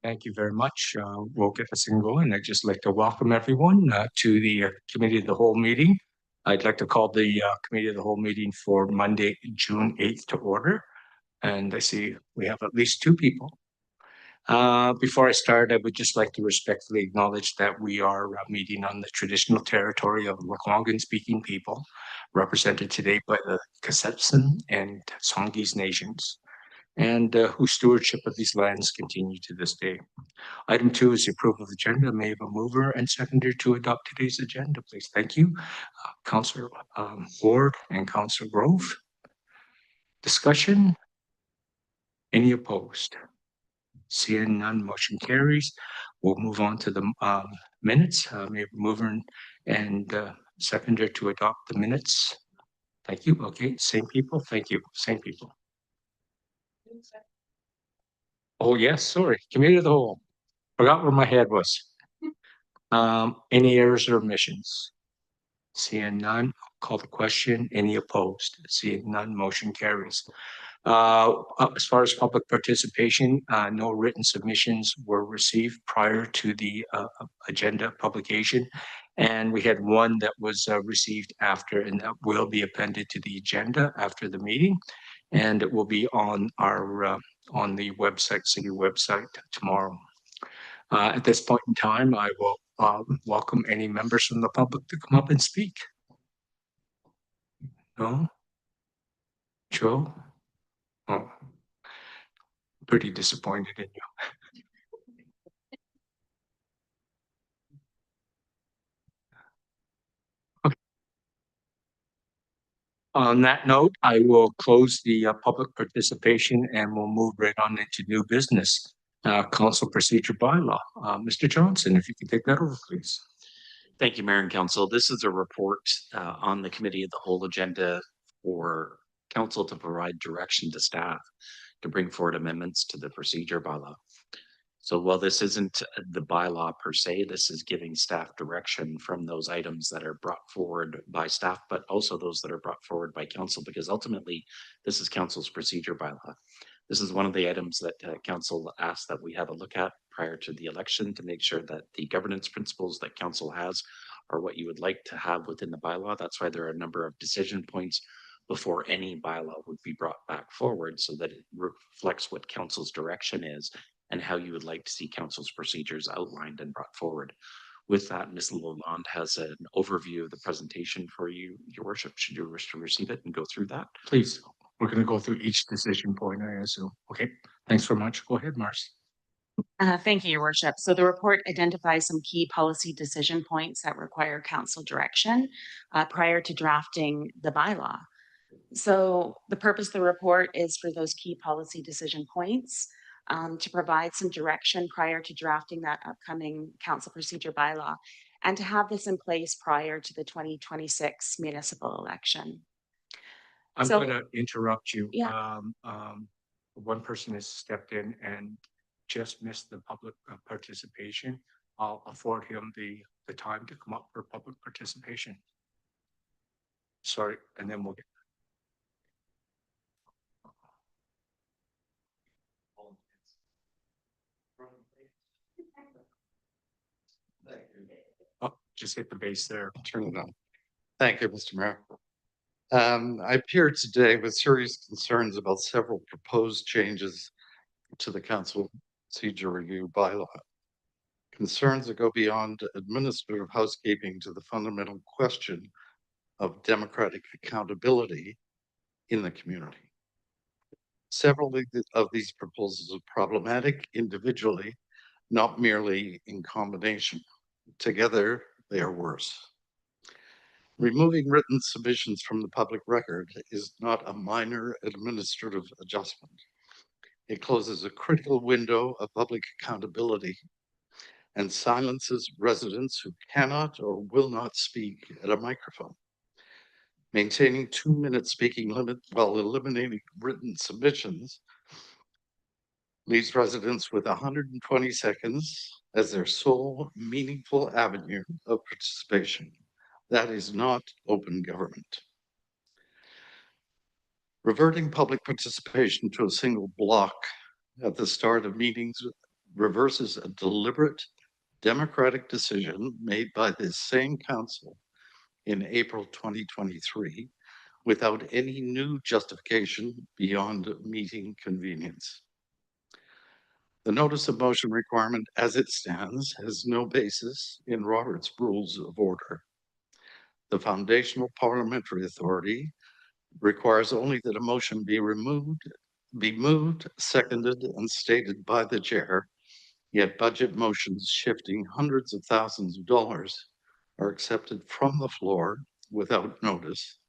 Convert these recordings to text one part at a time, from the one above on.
Thank you very much. We'll get this thing going. I'd just like to welcome everyone to the Committee of the Whole meeting. I'd like to call the Committee of the Whole meeting for Monday, June 8th to order. And I see we have at least two people. Before I start, I would just like to respectfully acknowledge that we are meeting on the traditional territory of Lekwungen-speaking people, represented today by the Kasepsan and Songhees nations, and whose stewardship of these lands continue to this day. Item 2 is the approval of the agenda. May I have a mover and seconder to adopt today's agenda, please? Thank you. Councillor Ward and Councillor Grove. Discussion? Any opposed? Seeing none, motion carries. We'll move on to the minutes. May I have a mover and seconder to adopt the minutes? Thank you. Okay, same people. Thank you. Same people. Oh, yes, sorry. Committee of the Whole. Forgot where my head was. Any errors or omissions? Seeing none, call the question. Any opposed? Seeing none, motion carries. As far as public participation, no written submissions were received prior to the agenda publication. And we had one that was received after, and that will be appended to the agenda after the meeting. And it will be on our on the website, city website tomorrow. At this point in time, I will welcome any members from the public to come up and speak. No? Joe? Oh, pretty disappointed in you. Okay. On that note, I will close the public participation and we'll move right on into new business. Council procedure bylaw. Mr. Johnson, if you could take that over, please. Thank you, Mayor and Council. This is a report on the Committee of the Whole agenda for Council to provide direction to staff to bring forward amendments to the procedure bylaw. So while this isn't the bylaw per se, this is giving staff direction from those items that are brought forward by staff, but also those that are brought forward by council, because ultimately this is council's procedure bylaw. This is one of the items that council asked that we have a look at prior to the election to make sure that the governance principles that council has are what you would like to have within the bylaw. That's why there are a number of decision points before any bylaw would be brought back forward so that it reflects what council's direction is and how you would like to see council's procedures outlined and brought forward. With that, Ms. Lalande has an overview of the presentation for you, Your Worship. Should you wish to receive it and go through that? Please. We're going to go through each decision point, I assume. Okay, thanks very much. Go ahead, Marcy. Thank you, Your Worship. So the report identifies some key policy decision points that require council direction prior to drafting the bylaw. So the purpose of the report is for those key policy decision points to provide some direction prior to drafting that upcoming council procedure bylaw and to have this in place prior to the 2026 municipal election. I'm going to interrupt you. Yeah. One person has stepped in and just missed the public participation. I'll afford him the time to come up for public participation. Sorry, and then we'll get. Oh, just hit the base there. Turn it on. Thank you, Mr. Mayor. I appear today with serious concerns about several proposed changes to the council procedure review bylaw. Concerns that go beyond administrative housekeeping to the fundamental question of democratic accountability in the community. Several of these proposals are problematic individually, not merely in combination. Together, they are worse. Removing written submissions from the public record is not a minor administrative adjustment. It closes a critical window of public accountability and silences residents who cannot or will not speak at a microphone. Maintaining 2-minute speaking limit while eliminating written submissions leaves residents with 120 seconds as their sole meaningful avenue of participation. That is not open government. Reverting public participation to a single block at the start of meetings reverses a deliberate democratic decision made by this same council in April 2023 without any new justification beyond meeting convenience. The notice of motion requirement as it stands has no basis in Robert's Rules of Order. The foundational parliamentary authority requires only that a motion be moved, seconded, and stated by the chair, yet budget motions shifting hundreds of thousands of dollars are accepted from the floor without notice,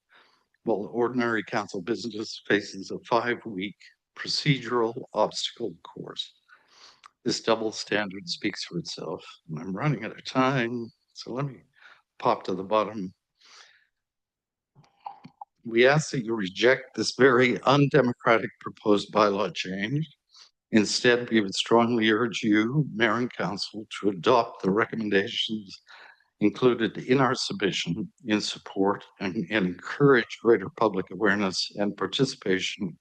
while ordinary council business faces a 5-week procedural obstacle course. This double standard speaks for itself, and I'm running out of time, so let me pop to the bottom. We ask that you reject this very undemocratic proposed bylaw change. Instead, we would strongly urge you, Mayor and Council, to adopt the recommendations included in our submission in support and encourage greater public awareness and participation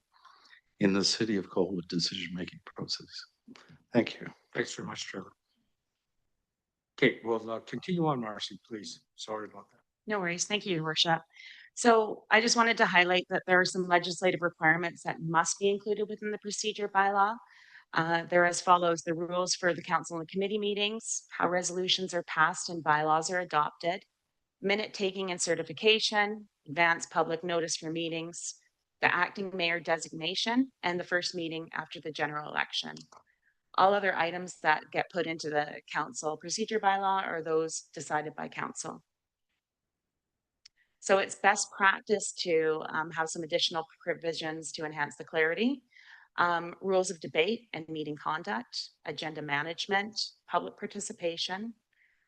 in the City of Colwood decision-making process. Thank you. Thanks very much, Trevor. Okay, we'll continue on, Marcy, please. Sorry about that. No worries. Thank you, Your Worship. So I just wanted to highlight that there are some legislative requirements that must be included within the procedure bylaw. They're as follows: the rules for the council and committee meetings, how resolutions are passed and bylaws are adopted, minute taking and certification, advance public notice for meetings, the acting mayor designation, and the first meeting after the general election. All other items that get put into the council procedure bylaw are those decided by council. So it's best practice to have some additional provisions to enhance the clarity. Rules of debate and meeting conduct, agenda management, public participation,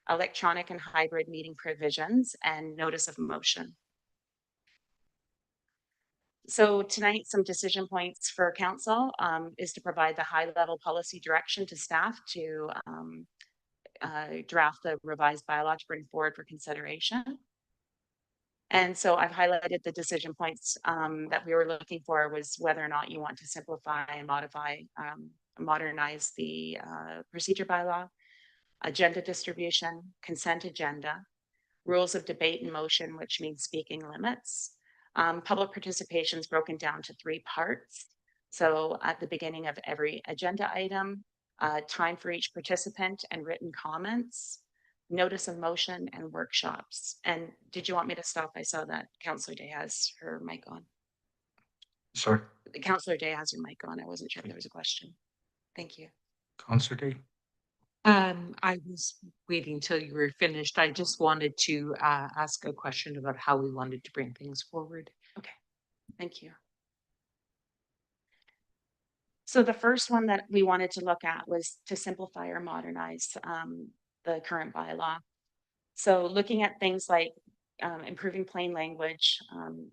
electronic and hybrid meeting provisions, and notice of motion. So tonight, some decision points for council is to provide the high-level policy direction to staff to draft the revised bylaw to bring forward for consideration. And so I've highlighted the decision points that we were looking for was whether or not you want to simplify and modernize the procedure bylaw, agenda distribution, consent agenda, rules of debate and motion, which means speaking limits. Public participation is broken down to 3 parts. So at the beginning of every agenda item, time for each participant and written comments, notice of motion, and workshops. And did you want me to stop? I saw that Councillor Day has her mic on. Sorry, Councillor Day has her mic on. I wasn't sure if there was a question. Thank you. Councillor Day. I was waiting till you were finished. I just wanted to ask a question about how we wanted to bring things forward. Okay, thank you. So the first one that we wanted to look at was to simplify or modernize the current bylaw. So looking at things like improving plain language,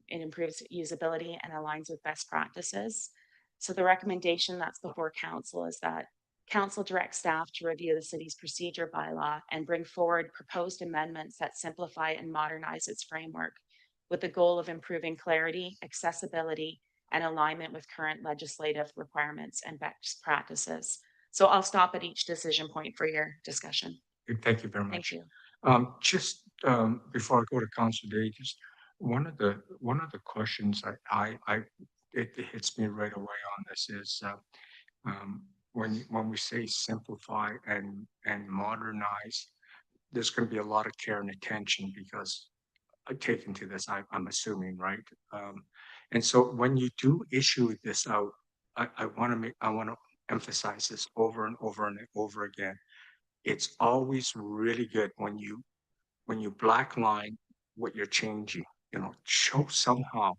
it improves usability and aligns with best practices. So the recommendation that's before council is that council directs staff to review the city's procedure bylaw and bring forward proposed amendments that simplify and modernize its framework with the goal of improving clarity, accessibility, and alignment with current legislative requirements and best practices. So I'll stop at each decision point for your discussion. Thank you very much. Thank you. Just before I go to Councillor Day, just one of the questions it hits me right away on this is when we say simplify and modernize, there's going to be a lot of care and attention because taken to this, I'm assuming, right? And so when you do issue this out, I want to emphasize this over and over and over again. It's always really good when you black line what you're changing, show somehow,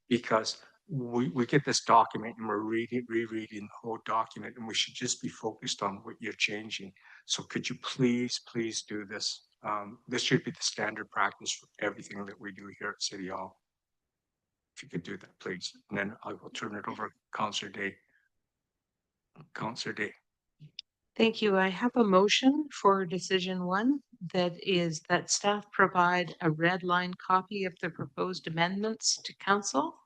because we get this document and we're rereading the whole document, and we should just be focused on what you're changing. So could you please do this? This should be the standard practice for everything that we do here at City Hall. If you could do that, please. And then I will turn it over to Councillor Day. Councillor Day. Thank you. I have a motion for decision 1 that is that staff provide a red line copy of the proposed amendments to council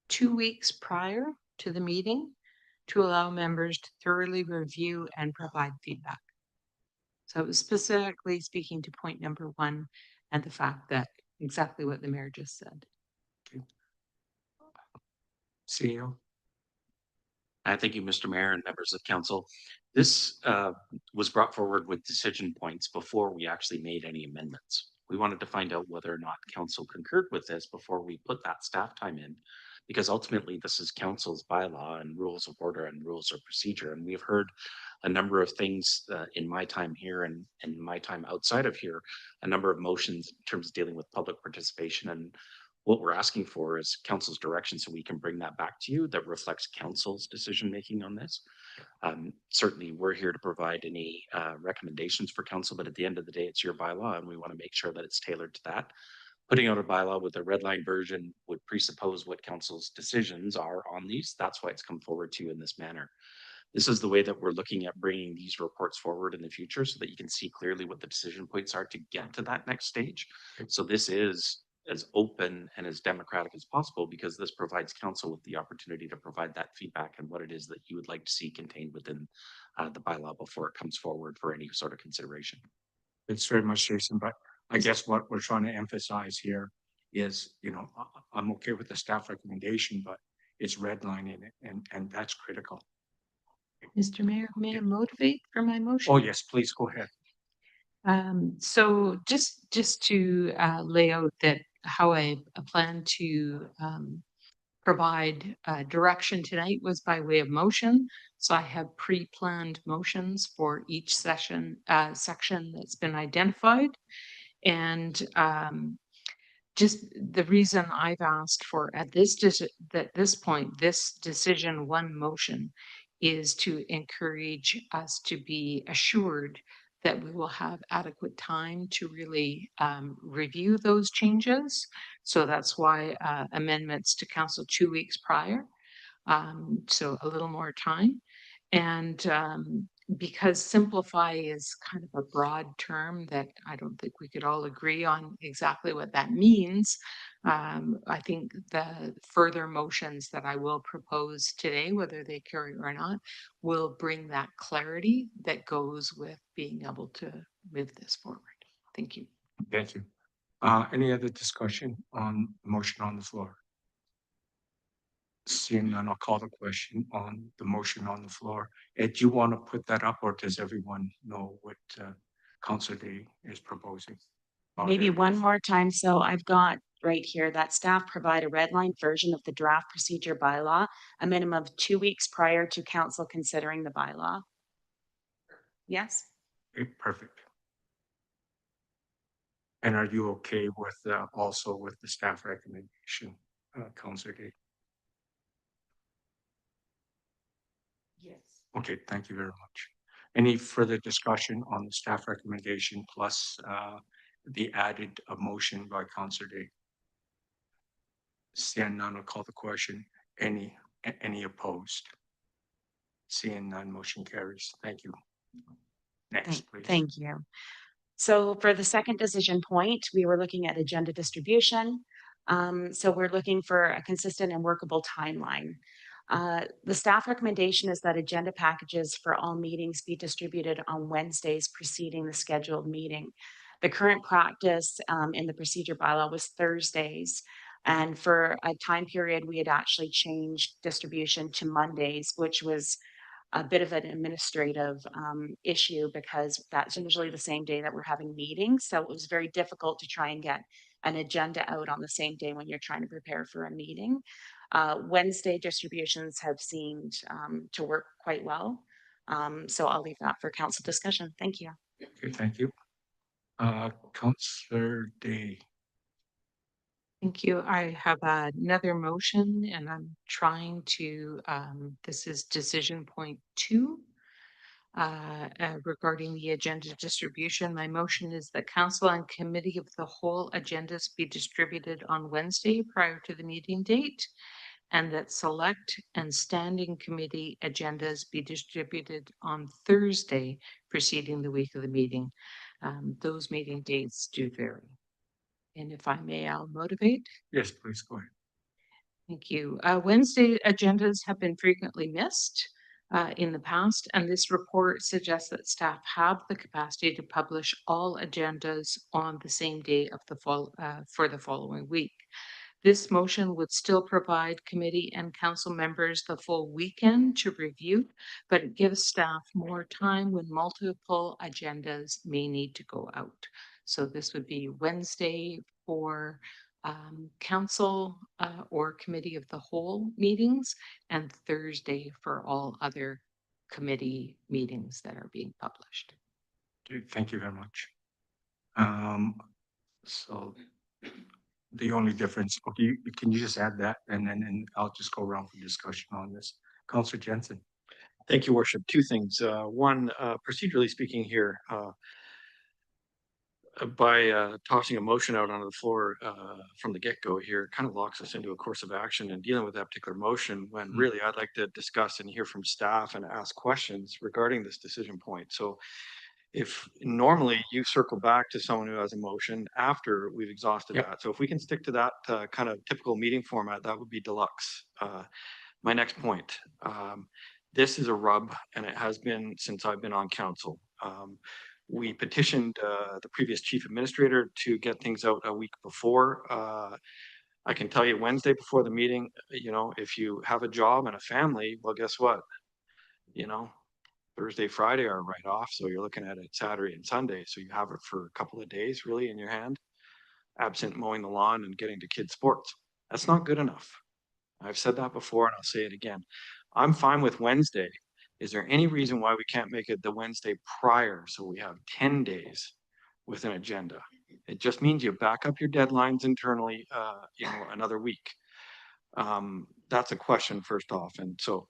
2 weeks prior to the meeting to allow members to thoroughly review and provide feedback. So it was specifically speaking to point number one and the fact that exactly what the mayor just said. CEO. Thank you, Mr. Mayor and members of council. This was brought forward with decision points before we actually made any amendments. We wanted to find out whether or not council concurred with this before we put that staff time in, because ultimately this is council's bylaw and rules of order and rules of procedure. And we've heard a number of things in my time here and my time outside of here, a number of motions in terms of dealing with public participation. And what we're asking for is council's direction so we can bring that back to you that reflects council's decision making on this. Certainly, we're here to provide any recommendations for council, but at the end of the day, it's your bylaw and we want to make sure that it's tailored to that. Putting out a bylaw with a red line version would presuppose what council's decisions are on these. That's why it's come forward to you in this manner. This is the way that we're looking at bringing these reports forward in the future so that you can see clearly what the decision points are to get to that next stage. So this is as open and as democratic as possible because this provides council with the opportunity to provide that feedback and what it is that you would like to see contained within the bylaw before it comes forward for any sort of consideration. It's very much, Jason, but I guess what we're trying to emphasize here is, you know, I'm okay with the staff recommendation, but it's redlining it and that's critical. Mr. Mayor, may I motivate for my motion? Oh, yes, please go ahead. So just to lay out that how I plan to provide direction tonight was by way of motion. So I have pre-planned motions for each section that's been identified. And just the reason I've asked for at this point, this decision one motion is to encourage us to be assured that we will have adequate time to really review those changes. So that's why amendments to council 2 weeks prior. So a little more time. And because simplify is kind of a broad term that I don't think we could all agree on exactly what that means. I think the further motions that I will propose today, whether they carry or not, will bring that clarity that goes with being able to move this forward. Thank you. Thank you. Any other discussion on the motion on the floor? Seeing none, I'll call the question on the motion on the floor. Ed, do you want to put that up or does everyone know what Councillor Day is proposing? Oh, Maybe there it one is. more time. So I've got right here that staff provide a red line version of the draft procedure bylaw, a minimum of 2 weeks prior to council considering the bylaw. Yes? Okay, perfect. And are you okay with also with the staff recommendation, Councillor Day? Yes. Okay, thank you very much. Any further discussion on the staff recommendation plus the added motion by Councillor Day? Seeing none, I'll call the question. Any opposed? Seeing none, motion carries. Thank you. Next, please. Thank you. So for the second decision point, we were looking at agenda distribution. So we're looking for a consistent and workable timeline. The staff recommendation is that agenda packages for all meetings be distributed on Wednesdays preceding the scheduled meeting. The current practice in the procedure bylaw was Thursdays. And for a time period, we had actually changed distribution to Mondays, which was a bit of an administrative issue because that's usually the same day that we're having meetings. So it was very difficult to try and get an agenda out on the same day when you're trying to prepare for a meeting. Wednesday distributions have seemed to work quite well. So I'll leave that for council discussion. Thank you. Okay, thank you. Councillor Day. Thank you. I have another motion and I'm trying to, this is decision point 2 regarding the agenda distribution. My motion is that council and committee of the whole agendas be distributed on Wednesday prior to the meeting date and that select and standing committee agendas be distributed on Thursday preceding the week of the meeting. Those meeting dates do vary. And if I may, I'll motivate. Yes, please go ahead. Thank you. Wednesday agendas have been frequently missed. in the past, and this report suggests that staff have the capacity to publish all agendas on the same day of the for the following week. This motion would still provide committee and council members the full weekend to review, but it gives staff more time when multiple agendas may need to go out. So this would be Wednesday for council or committee of the whole meetings, and Thursday for all other committee meetings that are being published. Okay, thank you very much. So the only difference, okay, can you just add that and then I'll just go around for discussion on this. Councillor Jensen. Thank you, Worship. Two things. One, procedurally speaking here, by tossing a motion out onto the floor from the get-go here, kind of locks us into a course of action and dealing with that particular motion when really I'd like to discuss and hear from staff and ask questions regarding this decision point. So if normally you circle back to someone who has a motion after we've exhausted that. So if we can stick to that kind of typical meeting format, that would be deluxe. My next point, this is a rub and it has been since I've been on council. We petitioned the previous chief administrator to get things out a week before. I can tell you Wednesday before the meeting, you know, if you have a job and a family, well, guess what? You know, Thursday, Friday are right off. So you're looking at it Saturday and Sunday. So you have it for a couple of days really in your hand, absent mowing the lawn and getting to kids' sports. That's not good enough. I've said that before and I'll say it again. I'm fine with Wednesday. Is there any reason why we can't make it the Wednesday prior so we have 10 days with an agenda? It just means you back up your deadlines internally, you know, another week. That's a question first off. And so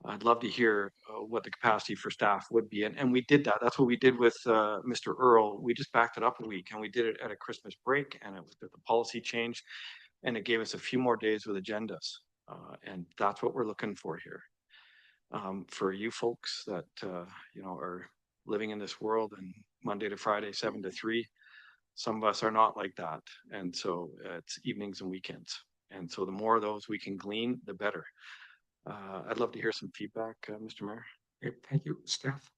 I'd love to hear what the capacity for staff would be. And we did that. That's what we did with Mr. Earl. We just backed it up a week and we did it at a Christmas break and it was the policy change and it gave us a few more days with agendas. And that's what we're looking for here. For you folks that, you know, are living in this world and Monday to Friday, 7 to 3, some of us are not like that. And so it's evenings and weekends. And so the more of those we can glean, the better. I'd love to hear some feedback, Mr. Mayor. Okay, thank you, staff.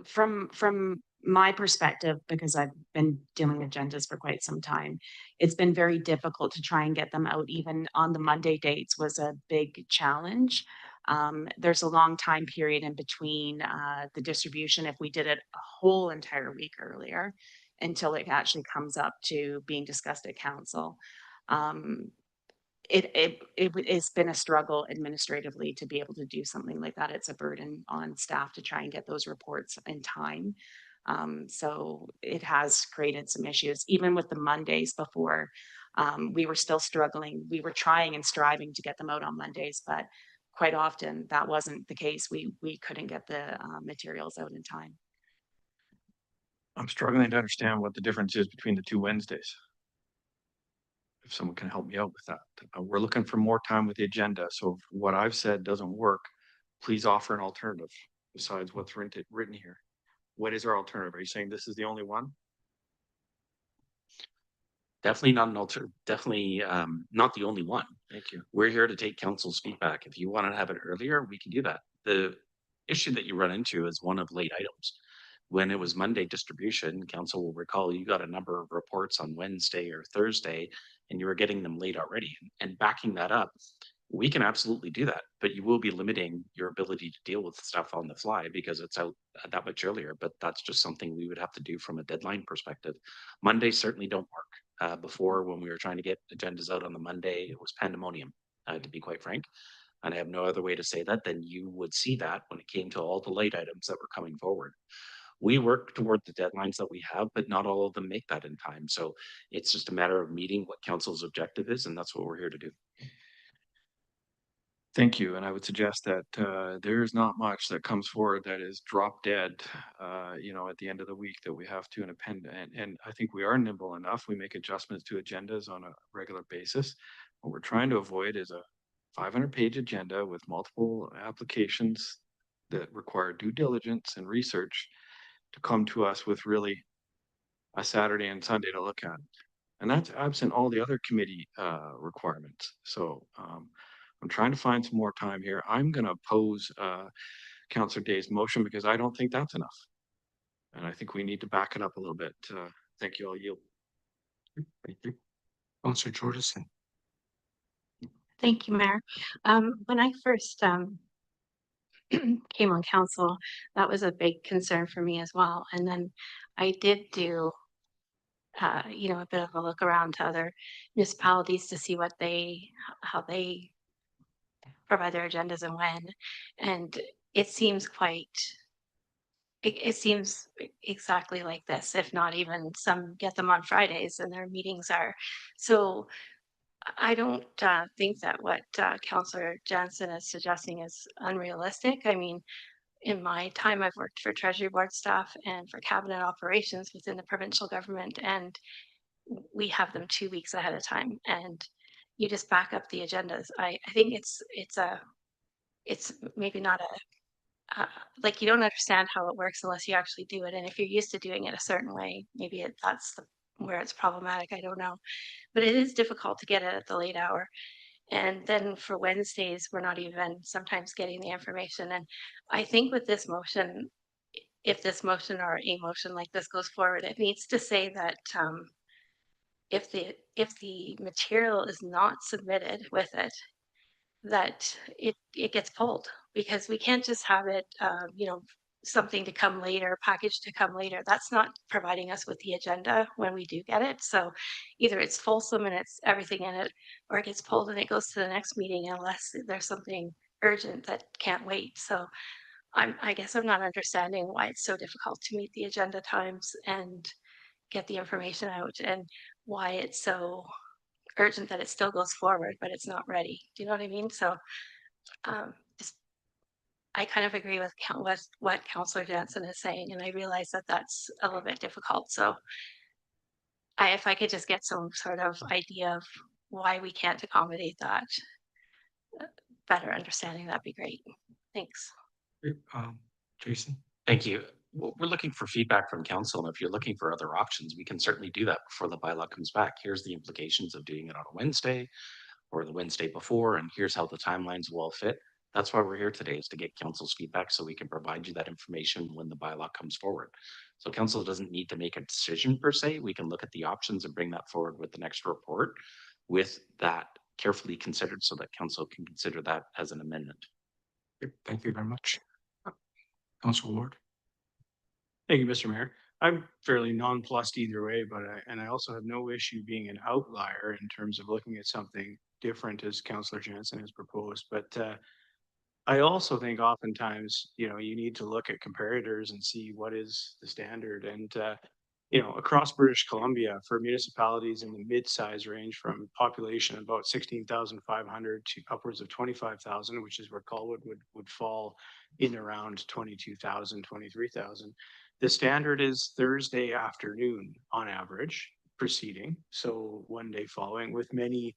From my perspective, because I've been doing agendas for quite some time, it's been very difficult to try and get them out. Even on the Monday dates was a big challenge. There's a long time period in between the distribution if we did it a whole entire week earlier until it actually comes up to being discussed at council. It's been a struggle administratively to be able to do something like that. It's a burden on staff to try and get those reports in time. So it has created some issues. Even with the Mondays before, we were still struggling. We were trying and striving to get them out on Mondays, but quite often that wasn't the case. We couldn't get the materials out in time. I'm struggling to understand what the difference is between the two Wednesdays. If someone can help me out with that. We're looking for more time with the agenda. So if what I've said doesn't work, please offer an alternative besides what's written here. What is our alternative? Are you saying this is the only one? Definitely not an alternative. Definitely not the only one. Thank you. We're here to take council's feedback. If you want to have it earlier, we can do that. The issue that you run into is one of late items. When it was Monday distribution, council will recall you got a number of reports on Wednesday or Thursday, and you were getting them late already. And backing that up, we can absolutely do that, but you will be limiting your ability to deal with stuff on the fly because it's out that much earlier. But that's just something we would have to do from a deadline perspective. Mondays certainly don't work. Before, when we were trying to get agendas out on the Monday, it was pandemonium, to be quite frank. And I have no other way to say that than you would see that when it came to all the late items that were coming forward. We work toward the deadlines that we have, but not all of them make that in time. So it's just a matter of meeting what council's objective is, and that's what we're here to do. Thank you. And I would suggest that there's not much that comes forward that is drop dead, you know, at the end of the week that we have to append. And I think we are nimble enough. We make adjustments to agendas on a regular basis. What we're trying to avoid is a 500-page agenda with multiple applications that require due diligence and research to come to us with really a Saturday and Sunday to look at. And that's absent all the other committee requirements. So I'm trying to find some more time here. I'm gonna oppose Counselor Day's motion because I don't think that's enough. And I think we need to back it up a little bit. Thank you. I'll yield. Thank you. Councillor Jordison. Thank you, Mayor. When I first came on council, that was a big concern for me as well. And then I did do, a bit of a look around to other municipalities to see how they provide their agendas and when. And it seems it seems exactly like this, if not even some get them on Fridays and their meetings are. So I don't think that what Councillor Jansen is suggesting is unrealistic. I mean, in my time, I've worked for Treasury Board staff and for cabinet operations within the provincial government, and we have them 2 weeks ahead of time. And you just back up the agendas. I think it's maybe not like you don't understand how it works unless you actually do it. And if you're used to doing it a certain way, maybe where it's problematic. I don't know, but it is difficult to get it at the late hour. And then for Wednesdays, we're not even sometimes getting the information. And I think with this motion, if this motion or a motion like this goes forward, it needs to say that if the material is not submitted with it, that it gets pulled, because we can't just have it, something to come later, package to come later. That's not providing us with the agenda when we do get it. So either it's fulsome and it's everything in it, or it gets pulled and it goes to the next meeting unless there's something urgent that can't wait. So I guess I'm not understanding why it's so difficult to meet the agenda times and get the information out, and why it's so urgent that it still goes forward, but it's not ready. Do you know what I mean? So just, I kind of agree with what Councillor Jansen is saying, and I realize that that's a little bit difficult. So if I could just get some sort of idea of why we can't accommodate that, better understanding, that'd be great. Thanks. Jason. Thank you. Well, we're looking for feedback from council, and if you're looking for other options, we can certainly do that before the bylaw comes back. Here's the implications of doing it on a Wednesday or the Wednesday before, and here's how the timelines will all fit. That's why we're here today, is to get council's feedback so we can provide you that information when the bylaw comes forward. So council doesn't need to make a decision per se. We can look at the options and bring that forward with the next report, with that carefully considered so that council can consider that as an amendment. Thank you very much. Councillor Ward. Thank you, Mr. Mayor. I'm fairly nonplussed either way, but I also have no issue being an outlier in terms of looking at something different as Councillor Jansen has proposed. But I also think oftentimes, you need to look at comparators and see what is the standard. And across British Columbia, for municipalities in the mid-size range from population of about 16,500 to upwards of 25,000, which is where Colwood would fall in around 22,000, 23,000. The standard is Thursday afternoon on average proceeding. So one day following, with many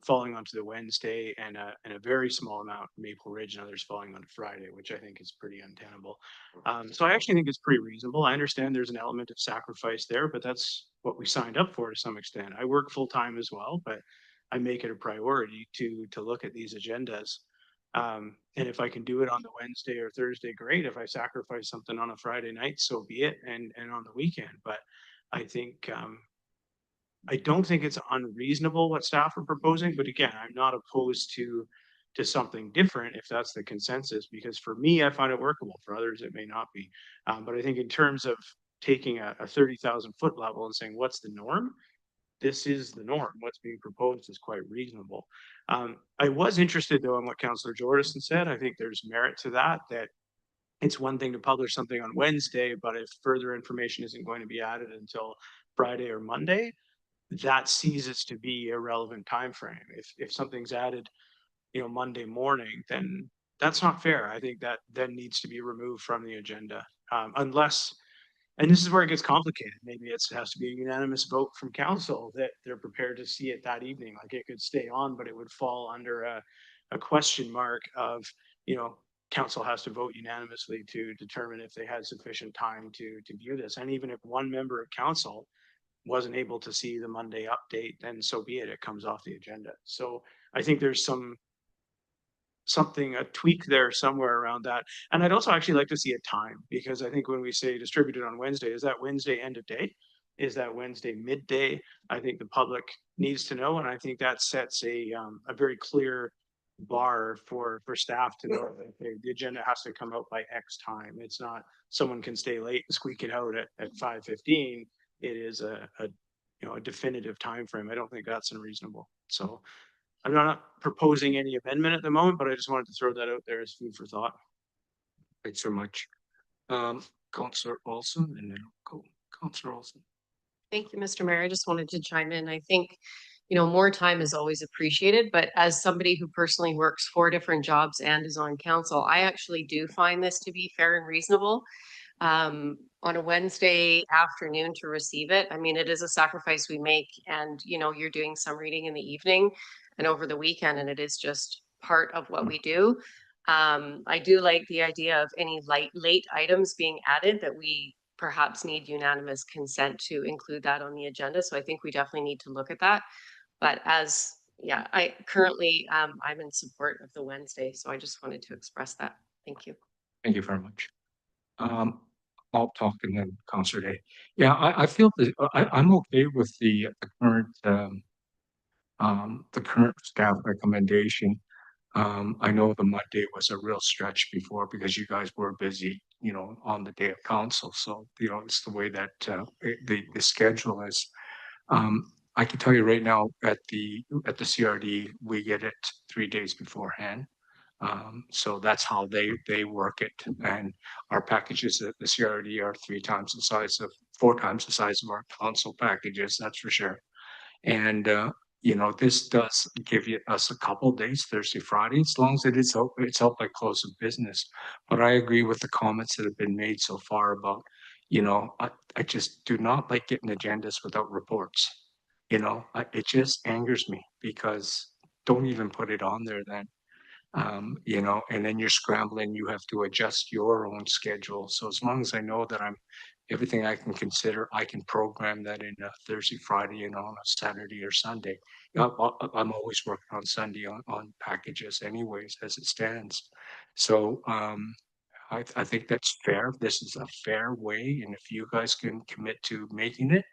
falling onto the Wednesday, and a very small amount Maple Ridge, and others falling on Friday, which I think is pretty untenable. So I actually think it's pretty reasonable. I understand there's an element of sacrifice there, but that's what we signed up for to some extent. I work full time as well, but I make it a priority to look at these agendas. And if I can do it on the Wednesday or Thursday, great. If I sacrifice something on a Friday night, so be it, and on the weekend. But I think I don't think it's unreasonable what staff are proposing, but again, I'm not opposed to something different if that's the consensus, because for me, I find it workable. For others, it may not be. But I think in terms of taking a 30,000 foot level and saying, what's the norm? This is the norm. What's being proposed is quite reasonable. I was interested though in what Councillor Jordison said. I think there's merit to that it's one thing to publish something on Wednesday, but if further information isn't going to be added until Friday or Monday, that ceases to be a relevant time frame. If something's added, Monday morning, then that's not fair. I think that then needs to be removed from the agenda, unless, and this is where it gets complicated. Maybe it has to be a unanimous vote from council that they're prepared to see it that evening. Like it could stay on, but it would fall under a question mark of, council has to vote unanimously to determine if they had sufficient time to view this. And even if one member of council wasn't able to see the Monday update, then so be it. It comes off the agenda. So I think there's some something, a tweak there somewhere around that. And I'd also actually like to see a time, because I think when we say distributed on Wednesday, is that Wednesday end of day? Is that Wednesday midday? I think the public needs to know, and I think that sets a very clear bar for staff to know that the agenda has to come out by X time. It's not someone can stay late and squeak it out at 5:15. It is a a definitive time frame. I don't think that's unreasonable. So I'm not proposing any amendment at the moment, but I just wanted to throw that out there as food for thought. Thanks so much. Councillor Olson and then go Councillor Olson. Thank you, Mr. Mayor. I just wanted to chime in. I think, more time is always appreciated, but as somebody who personally works 4 different jobs and is on council, I actually do find this to be fair and reasonable. On a Wednesday afternoon to receive it. I mean, it is a sacrifice we make, and you're doing some reading in the evening and over the weekend, and it is just part of what we do. I do like the idea of any late items being added, that we perhaps need unanimous consent to include that on the agenda. So I think we definitely need to look at that. But I currently, I'm in support of the Wednesday. So I just wanted to express that. Thank you. Thank you very much. I'll talk and then Councillor Day. Yeah, I feel that I'm okay with the current staff recommendation. I know the Monday was a real stretch before because you guys were busy, on the day of council. So, it's the way that the schedule is. I can tell you right now at the CRD, we get it 3 days beforehand. So that's how they work it. And our packages at the CRD are 4 times the size of our council packages, that's for sure. And this does give us a couple days, Thursday, Friday, as long as it's out by close of business. But I agree with the comments that have been made so far about, I just do not like getting agendas without reports. It just angers me because don't even put it on there then. And then you're scrambling, you have to adjust your own schedule. So as long as I know that everything I can consider, I can program that in Thursday, Friday, and on a Saturday or Sunday. I'm always working on Sunday on packages anyways, as it stands. So I think that's fair. This is a fair way. And if you guys can commit to making it,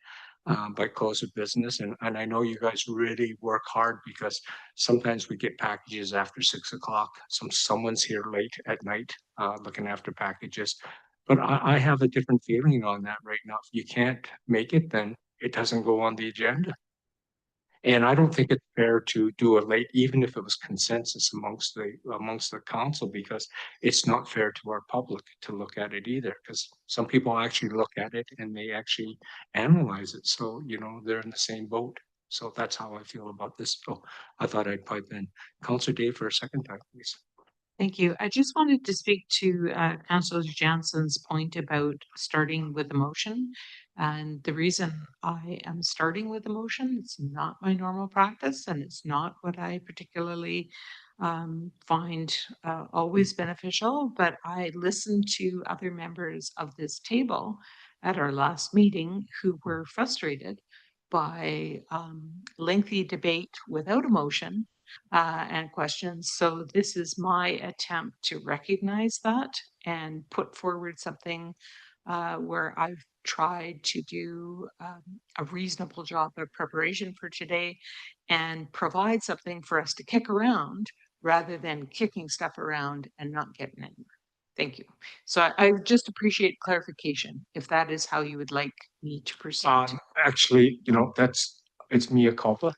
by close of business. And I know you guys really work hard because sometimes we get packages after 6 o'clock. Someone's here late at night looking after packages. But I have a different feeling on that right now. If you can't make it, then it doesn't go on the agenda. And I don't think it's fair to do it late, even if it was consensus amongst the council, because it's not fair to our public to look at it either. Because some people actually look at it and they actually analyze it. So, they're in the same boat. So that's how I feel about this. So I thought I'd pipe in. Councillor Dave for a second time, please. Thank you. I just wanted to speak to Councillor Jansen's point about starting with a motion. And the reason I am starting with a motion, it's not my normal practice and it's not what I particularly find always beneficial, but I listened to other members of this table at our last meeting who were frustrated by lengthy debate without a motion and questions. So this is my attempt to recognize that and put forward something where I've tried to do a reasonable job of preparation for today and provide something for us to kick around rather than kicking stuff around and not getting anywhere. Thank you. So I just appreciate clarification if that is how you would like me to proceed. Actually, it's mea culpa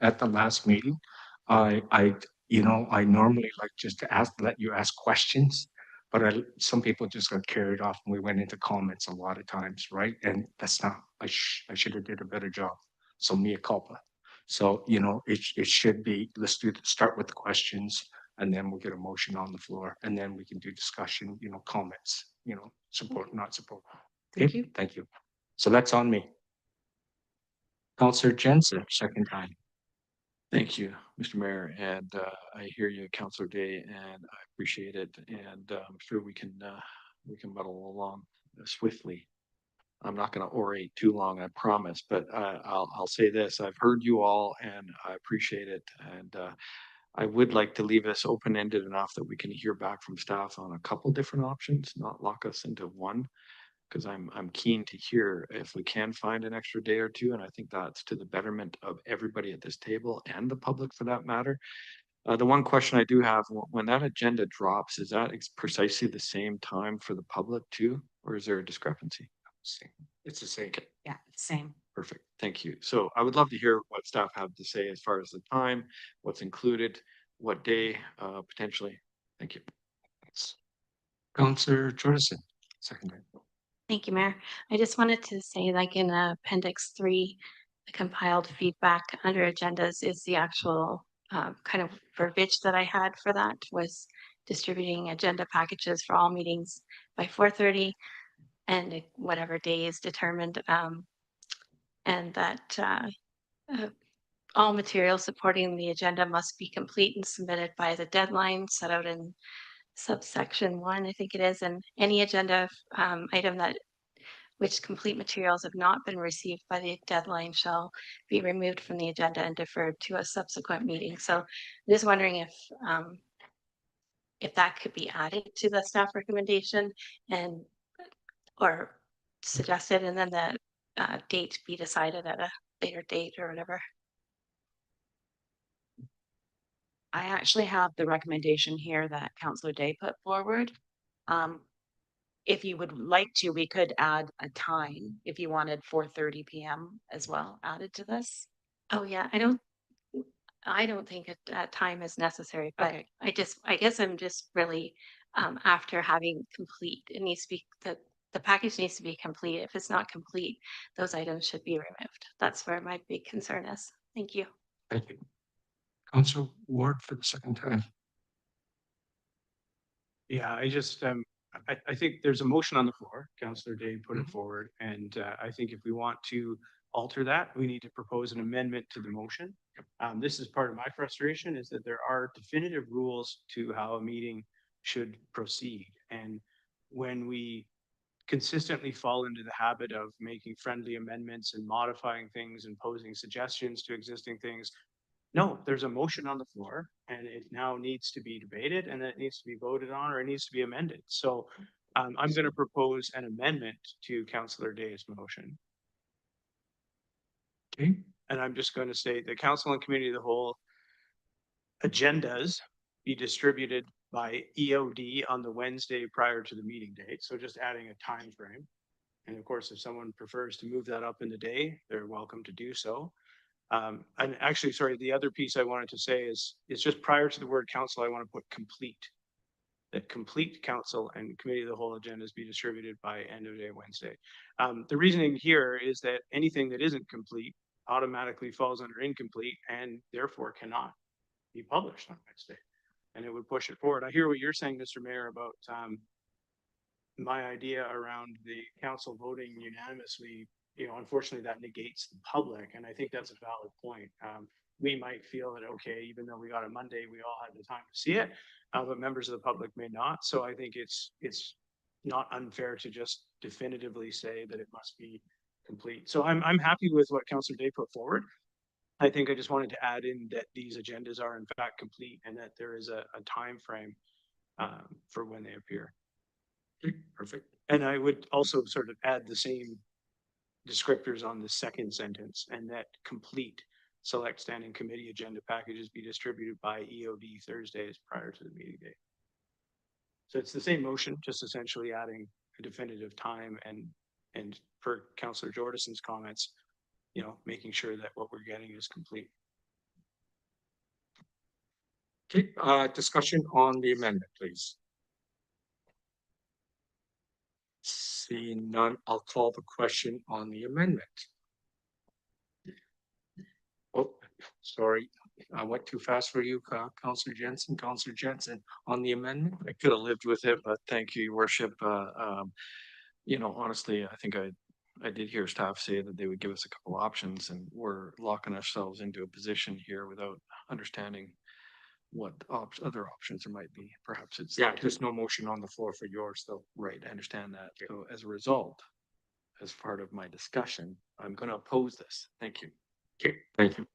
at the last meeting. I normally like just to let you ask questions, but some people just got carried off and we went into comments a lot of times, right? And that's not, I should have did a better job. So mea culpa. So, it should be, let's start with the questions and then we'll get a motion on the floor and then we can do discussion, comments, support, not support. Thank Okay, you. thank you. So that's on me. Councillor Jensen, second time. Thank you, Mr. Mayor, and I hear you, Councillor Day, and I appreciate it. And I'm sure we can muddle along swiftly. I'm not going to orate too long, I promise, but I'll say this: I've heard you all, and I appreciate it. And I would like to leave this open-ended enough that we can hear back from staff on a couple different options, not lock us into one. Because I'm keen to hear if we can find an extra day or two, and I think that's to the betterment of everybody at this table and the public for that matter. The one question I do have, when that agenda drops, is that precisely the same time for the public too, or is there a discrepancy? It's the same. Yeah, same. Perfect, thank you. So I would love to hear what staff have to say as far as the time, what's included, what day, potentially. Thank you. Councillor Jordison, second. Thank you, Mayor. I just wanted to say, like in Appendix 3, the compiled feedback under agendas is the actual kind of verbiage that I had for that was distributing agenda packages for all meetings by 4:30 and whatever day is determined. And that all materials supporting the agenda must be complete and submitted by the deadline set out in subsection 1, I think it is, and any agenda item that which complete materials have not been received by the deadline shall be removed from the agenda and deferred to a subsequent meeting. So I'm just wondering if that could be added to the staff recommendation and or suggested, and then the date be decided at a later date or whatever. I actually have the recommendation here that Councillor Day put forward. If you would like to, we could add a time if you wanted 4:30 PM as well added to this. Oh yeah, I don't think a time is necessary, but Okay. I guess I'm just really after having complete, it needs to be the package needs to be complete. If it's not complete, those items should be removed. That's where my big concern is. Thank you. Thank you. Councillor Ward for the second time. Yeah, I just, I think there's a motion on the floor. Councillor Day put it forward, and I think if we want to alter that, we need to propose an amendment to the motion. This is part of my frustration is that there are definitive rules to how a meeting should proceed. And when we consistently fall into the habit of making friendly amendments and modifying things and posing suggestions to existing things, no, there's a motion on the floor and it now needs to be debated and it needs to be voted on or it needs to be amended. So I'm going to propose an amendment to Councillor Day's motion. Okay, And I'm just going to say the council and committee of the whole agendas be distributed by EOD on the Wednesday prior to the meeting date. So just adding a time frame. And of course, if someone prefers to move that up in the day, they're welcome to do so. And actually, sorry, the other piece I wanted to say is just prior to the word council, I want to put complete. That complete council and committee of the whole agendas be distributed by end of day Wednesday. The reasoning here is that anything that isn't complete automatically falls under incomplete and therefore cannot be published on Wednesday. And it would push it forward. I hear what you're saying, Mr. Mayor, about my idea around the council voting unanimously. You know, unfortunately, that negates the public, and I think that's a valid point. We might feel that, okay, even though we got it Monday, we all had the time to see it, but members of the public may not. So I think it's not unfair to just definitively say that it must be complete. So I'm happy with what Councillor Day put forward. I think I just wanted to add in that these agendas are in fact complete and that there is a time frame for when they appear. perfect. And I would also sort of add the same descriptors on the second sentence, and that complete select standing committee agenda packages be distributed by EOD Thursdays prior to the meeting date. So it's the same motion, just essentially adding a definitive time and per Councillor Jordison's comments, you know, making sure that what we're getting is complete. Okay, discussion on the amendment, please. Seeing none, I'll call the question on the amendment. Oh, sorry, I went too fast for you, Councillor Jensen. Councillor Jensen on the amendment. I could have lived with it, but thank you, Your Worship. You know, honestly, I think I did hear staff say that they would give us a couple options, and we're locking ourselves into a position here without understanding what other options there might be. Perhaps it's There's no motion on the floor for yours, though. right. I understand that. So as a result, as part of my discussion, I'm going to oppose this. Thank you. Okay, thank you.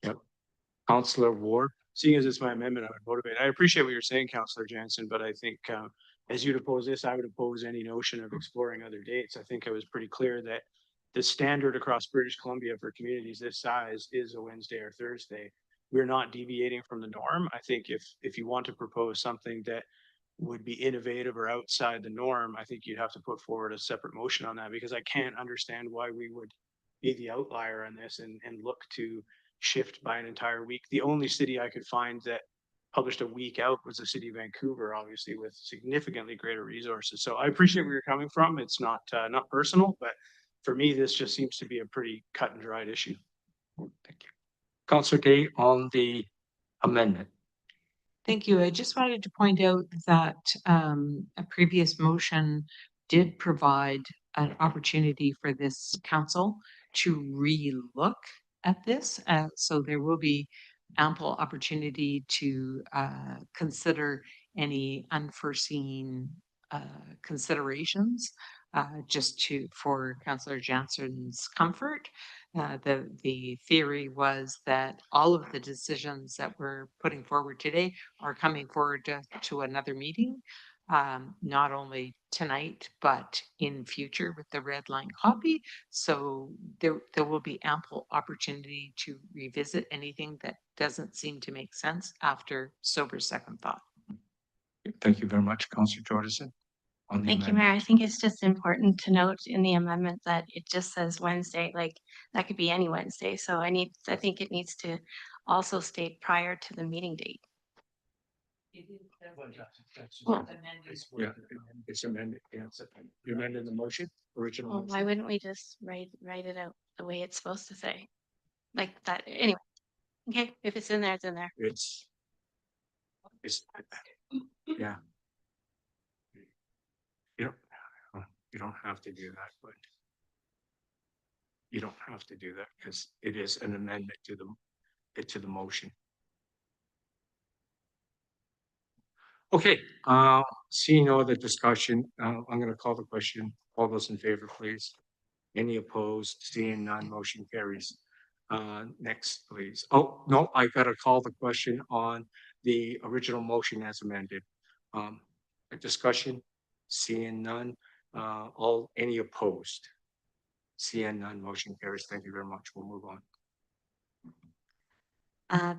Yep, Councillor Ward. Seeing as it's my amendment, I would motivate. I appreciate what you're saying, Councillor Jansen, but I think as you'd oppose this, I would oppose any notion of exploring other dates. I think I was pretty clear that the standard across British Columbia for communities this size is a Wednesday or Thursday. We're not deviating from the norm. I think if you want to propose something that would be innovative or outside the norm, I think you'd have to put forward a separate motion on that, because I can't understand why we would be the outlier on this and look to shift by an entire week. The only city I could find that published a week out was the city of Vancouver, obviously with significantly greater resources. So I appreciate where you're coming from. It's not personal, but for me, this just seems to be a pretty cut and dried issue. Thank you. Councillor Day on the amendment. Thank you. I just wanted to point out that a previous motion did provide an opportunity for this council to re-look at this. So there will be ample opportunity to consider any unforeseen considerations just for Councillor Jansen's comfort. The theory was that all of the decisions that we're putting forward today are coming forward to another meeting, not only tonight, but in future with the red line copy. So there will be ample opportunity to revisit anything that doesn't seem to make sense after sober second thought. Thank you very much, Councillor Jordison. Thank you, Mayor. I think it's just important to note in the amendment that it just says Wednesday, like that could be any Wednesday. So I think it needs to also state prior to the meeting date. Yeah, it's amended. Yeah, you amended the motion, original. Well, why wouldn't we just write it out the way it's supposed to say? Like that, anyway. Okay, if it's in there, it's in there. It's yeah. You don't have to do that, but you don't have to do that because it is an amendment to the motion. Okay, seeing no other discussion, I'm going to call the question. All those in favor, please. Any opposed? Seeing none, motion carries. Next, please. Oh, no, I got to call the question on the original motion as amended. A discussion, seeing none, any opposed? Seeing none, motion carries. Thank you very much. We'll move on.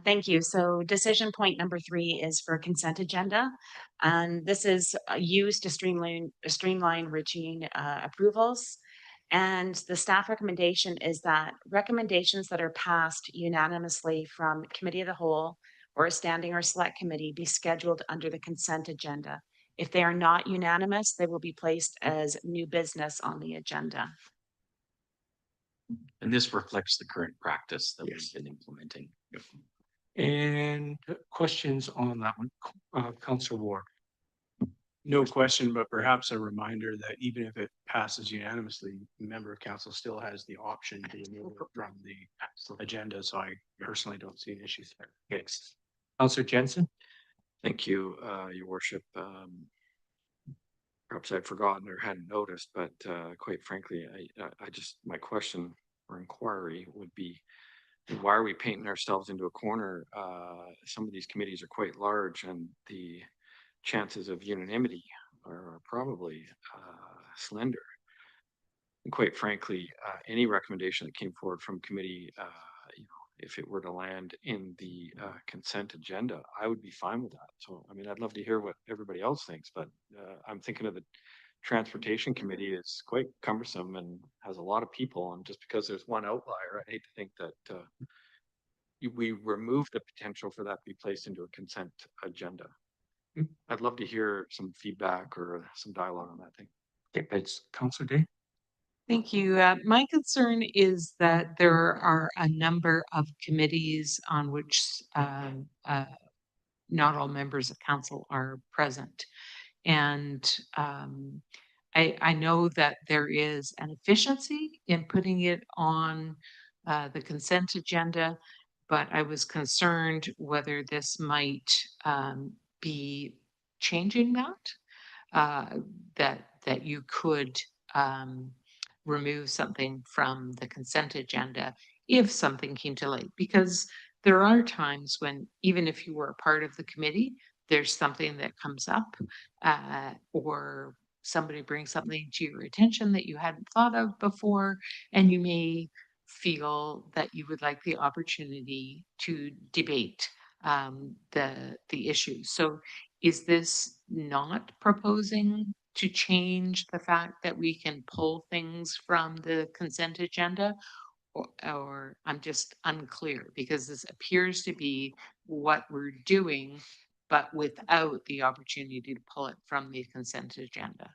Thank you. So decision point number 3 is for consent agenda. And this is used to streamline routine approvals. And the staff recommendation is that recommendations that are passed unanimously from committee of the whole or a standing or select committee be scheduled under the consent agenda. If they are not unanimous, they will be placed as new business on the agenda. And this reflects the current practice that Yes. we've been implementing. And questions on that one, Councillor Ward? No question, but perhaps a reminder that even if it passes unanimously, a member of council still has the option to remove it from the agenda. So I personally don't see an issue there. Yes. Councillor Jensen? Thank you, Your Worship. Perhaps I'd forgotten or hadn't noticed, but quite frankly, my question or inquiry would be, why are we painting ourselves into a corner? Some of these committees are quite large, and the chances of unanimity are probably slender. And quite frankly, any recommendation that came forward from committee, if it were to land in the consent agenda, I would be fine with that. So, I mean, I'd love to hear what everybody else thinks, but I'm thinking of the transportation committee is quite cumbersome and has a lot of people. And just because there's one outlier, I hate to think that we remove the potential for that to be placed into a consent agenda. I'd love to hear some feedback or some dialogue on that thing. Okay, it's Councillor Day. Thank you. My concern is that there are a number of committees on which not all members of council are present. And I know that there is an efficiency in putting it on the consent agenda, but I was concerned whether this might be changing that you could remove something from the consent agenda if something came to light, because there are times when, even if you were a part of the committee, there's something that comes up, or somebody brings something to your attention that you hadn't thought of before, and you may feel that you would like the opportunity to debate the issue. So is this not proposing to change the fact that we can pull things from the consent agenda? Or I'm just unclear because this appears to be what we're doing, but without the opportunity to pull it from the consent agenda.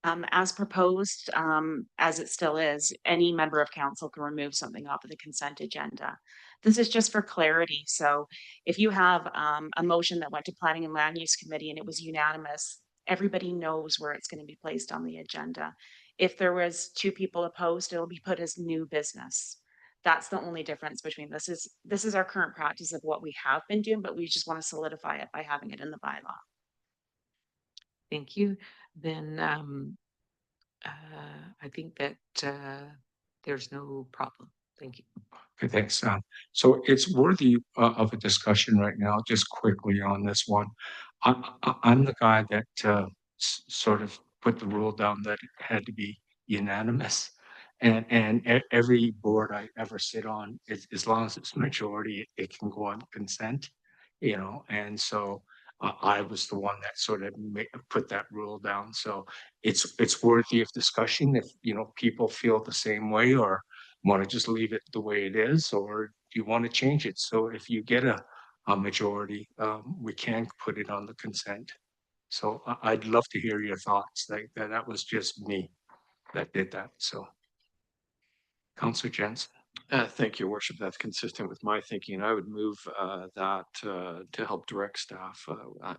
As proposed, as it still is, any member of council can remove something off of the consent agenda. This is just for clarity. So if you have a motion that went to Planning and Land Use Committee and it was unanimous, everybody knows where it's going to be placed on the agenda. If there was two people opposed, it'll be put as new business. That's the only difference between this is our current practice of what we have been doing, but we just want to solidify it by having it in the bylaw. Thank you. Then I think that there's no problem. Thank you. Okay, thanks. So it's worthy of a discussion right now, just quickly on this one. I'm the guy that sort of put the rule down that it had to be unanimous. And every board I ever sit on, as long as it's majority, it can go on consent, you know, and so I was the one that sort of put that rule down. So it's worthy of discussion if, you know, people feel the same way or want to just leave it the way it is, or do you want to change it? So if you get a majority, we can put it on the consent. So I'd love to hear your thoughts. Like that was just me that did that. So, Councillor Jensen. Thank you, Worship. That's consistent with my thinking. I would move that to help direct staff.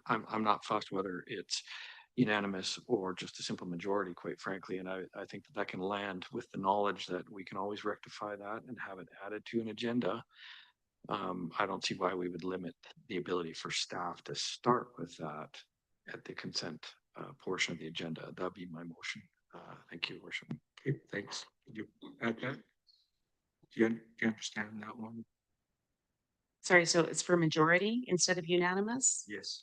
I'm not fussed whether it's unanimous or just a simple majority, quite frankly. And I think that can land with the knowledge that we can always rectify that and have it added to an agenda. I don't see why we would limit the ability for staff to start with that at the consent portion of the agenda. That'd be my motion. Thank you, Worship. Okay, thanks. Did you add that? Do you understand that one? Sorry, so it's for majority instead of unanimous? Yes.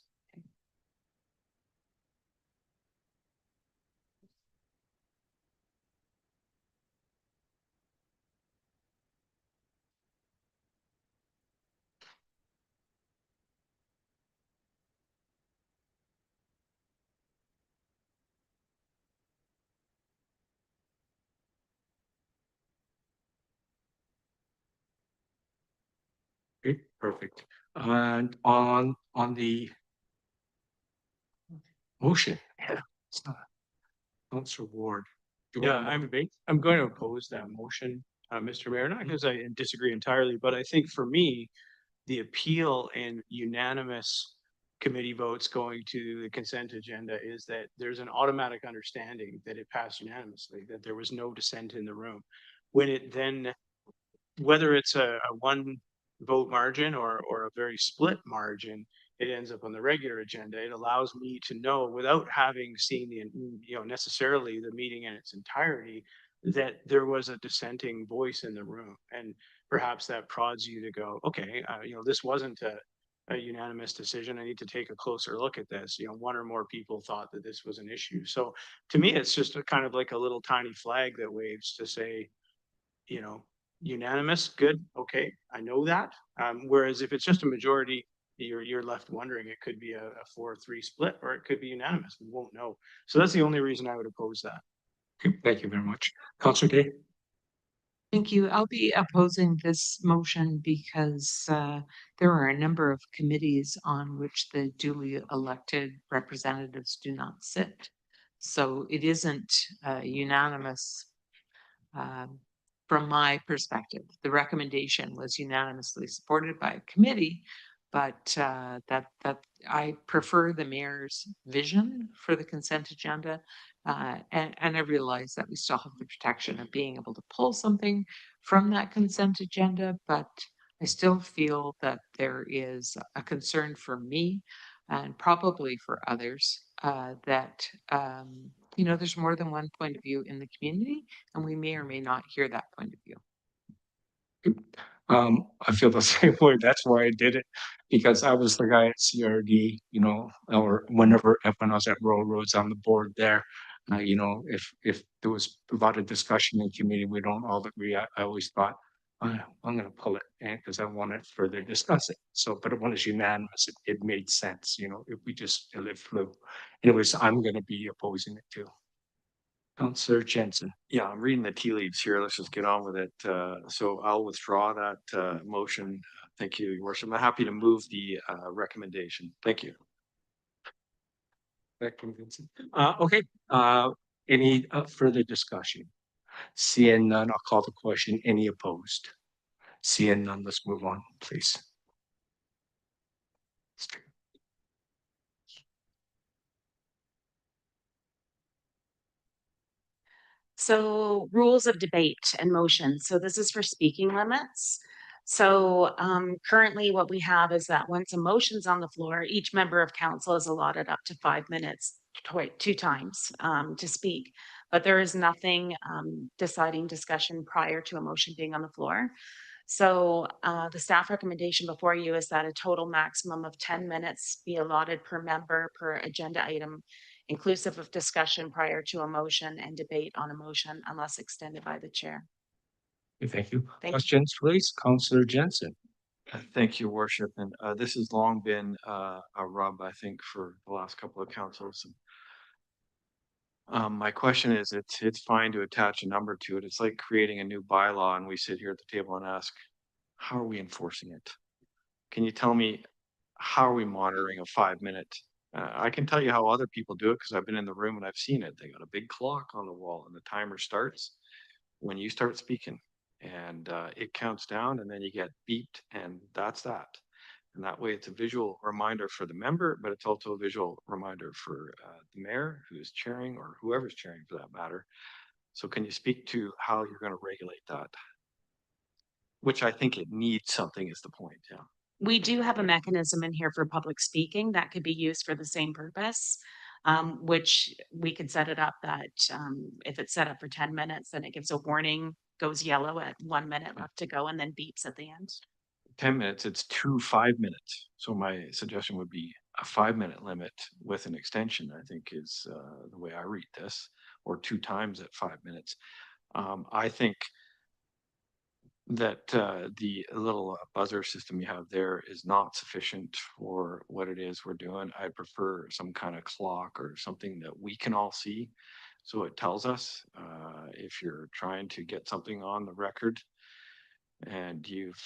Okay, perfect. And on the motion, it's not Councillor Ward. Do you Yeah, want to debate? I'm going to oppose that motion, Mr. Mayor, not because I disagree entirely, but I think for me, the appeal in unanimous committee votes going to the consent agenda is that there's an automatic understanding that it passed unanimously, that there was no dissent in the room. When it then, whether it's a one vote margin or a very split margin, it ends up on the regular agenda. It allows me to know without having seen the, you know, necessarily the meeting in its entirety, that there was a dissenting voice in the room. And perhaps that prods you to go, okay, you know, this wasn't a unanimous decision. I need to take a closer look at this. You know, one or more people thought that this was an issue. So to me, it's just a kind of like a little tiny flag that waves to say, you know, unanimous, good, okay, I know that. Whereas if it's just a majority, you're left wondering, it could be a 4-3 split, or it could be unanimous. We won't know. So that's the only reason I would oppose that. Okay, thank you very much. Councillor Day. Thank you. I'll be opposing this motion because there are a number of committees on which the duly elected representatives do not sit. So it isn't unanimous from my perspective. The recommendation was unanimously supported by a committee, but that I prefer the mayor's vision for the consent agenda. And I realize that we still have the protection of being able to pull something from that consent agenda, but I still feel that there is a concern for me and probably for others that you know, there's more than one point of view in the community, and we may or may not hear that point of view. I feel the same way. That's why I did it, because I was the guy at CRD, you know, or when I was at Rural Roads on the board there. You know, if there was a lot of discussion in committee, we don't all agree. I always thought, I'm going to pull it, and because I want to further discuss it. So, but when it's unanimous, it made sense. You know, if we just let it flew. Anyways, I'm going to be opposing it too. Councillor Jensen. Yeah, I'm reading the tea leaves here. Let's just get on with it. So I'll withdraw that motion. Thank you, Your Worship. I'm happy to move the recommendation. Thank you. That convincing. Okay, any further discussion? Seeing none, I'll call the question. Any opposed? Seeing none, let's move on, please. So rules of debate and motion. So this is for speaking limits. So currently what we have is that once a motion's on the floor, each member of council is allotted up to 5 minutes, two times to speak. But there is nothing deciding discussion prior to a motion being on the floor. So the staff recommendation before you is that a total maximum of 10 minutes be allotted per member per agenda item, inclusive of discussion prior to a motion and debate on a motion unless extended by the chair. Thank you. Thank you. Questions, please? Councillor Jensen. Thank you, Worship. And this has long been a rub, I think, for the last couple of councils. My question is, it's fine to attach a number to it. It's like creating a new bylaw and we sit here at the table and ask, how are we enforcing it? Can you tell me, how are we monitoring a 5-minute? I can tell you how other people do it because I've been in the room and I've seen it. They got a big clock on the wall and the timer starts when you start speaking, and it counts down and then you get beeped, and that's that. And that way it's a visual reminder for the member, but it's also a visual reminder for the mayor who's chairing, or whoever's chairing for that matter. So can you speak to how you're going to regulate that? Which I think it needs something is the point, yeah. We do have a mechanism in here for public speaking that could be used for the same purpose, which we could set it up that if it's set up for 10 minutes, then it gives a warning, goes yellow at 1 minute left to go, and then beeps at the end. 10 minutes, it's 2 5-minutes. So my suggestion would be a 5-minute limit with an extension, I think is the way I read this, or 2 times at 5 minutes. I think that the little buzzer system you have there is not sufficient for what it is we're doing. I prefer some kind of clock or something that we can all see. So it tells us if you're trying to get something on the record and you've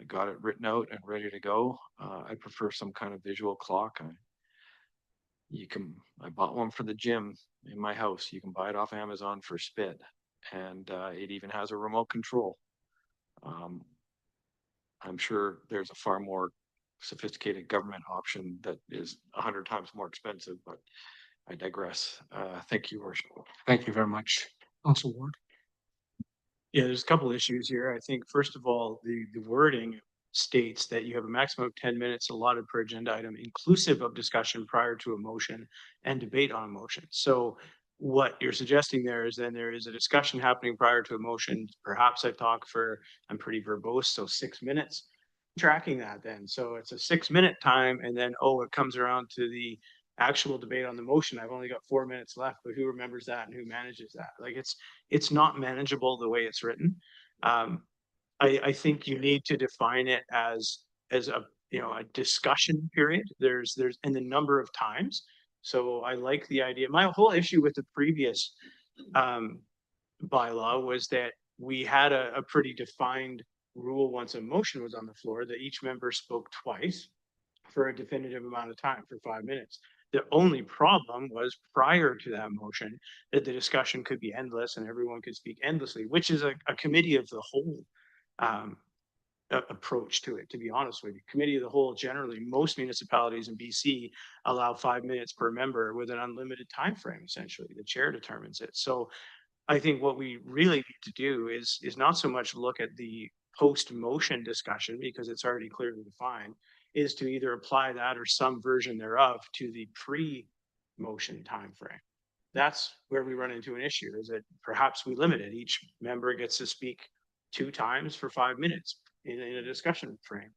got it written out and ready to go. I prefer some kind of visual clock. I bought one for the gym in my house. You can buy it off Amazon for spit, and it even has a remote control. I'm sure there's a far more sophisticated government option that is 100 times more expensive, but I digress. Thank you, Worship. Thank you very much. Council Ward. Yeah, there's a couple issues here. I think, first of all, the wording states that you have a maximum of 10 minutes allotted per agenda item, inclusive of discussion prior to a motion and debate on a motion. So what you're suggesting there is then there is a discussion happening prior to a motion. Perhaps I'm pretty verbose, so 6 minutes. Tracking that then. So it's a 6-minute time, and then, it comes around to the actual debate on the motion. I've only got 4 minutes left, but who remembers that and who manages that? Like it's not manageable the way it's written. I think you need to define it as a discussion period. There's and the number of times. So I like the idea. My whole issue with the previous bylaw was that we had a pretty defined rule once a motion was on the floor that each member spoke twice for a definitive amount of time for 5 minutes. The only problem was prior to that motion that the discussion could be endless and everyone could speak endlessly, which is a committee of the whole approach to it, to be honest with you. Committee of the whole, generally, most municipalities in BC allow 5 minutes per member with an unlimited time frame, essentially. The chair determines it. So I think what we really need to do is not so much look at the post-motion discussion, because it's already clearly defined, is to either apply that or some version thereof to the pre-motion timeframe. That's where we run into an issue, is that perhaps we limit it. Each member gets to speak 2 times for 5 minutes in a discussion frame.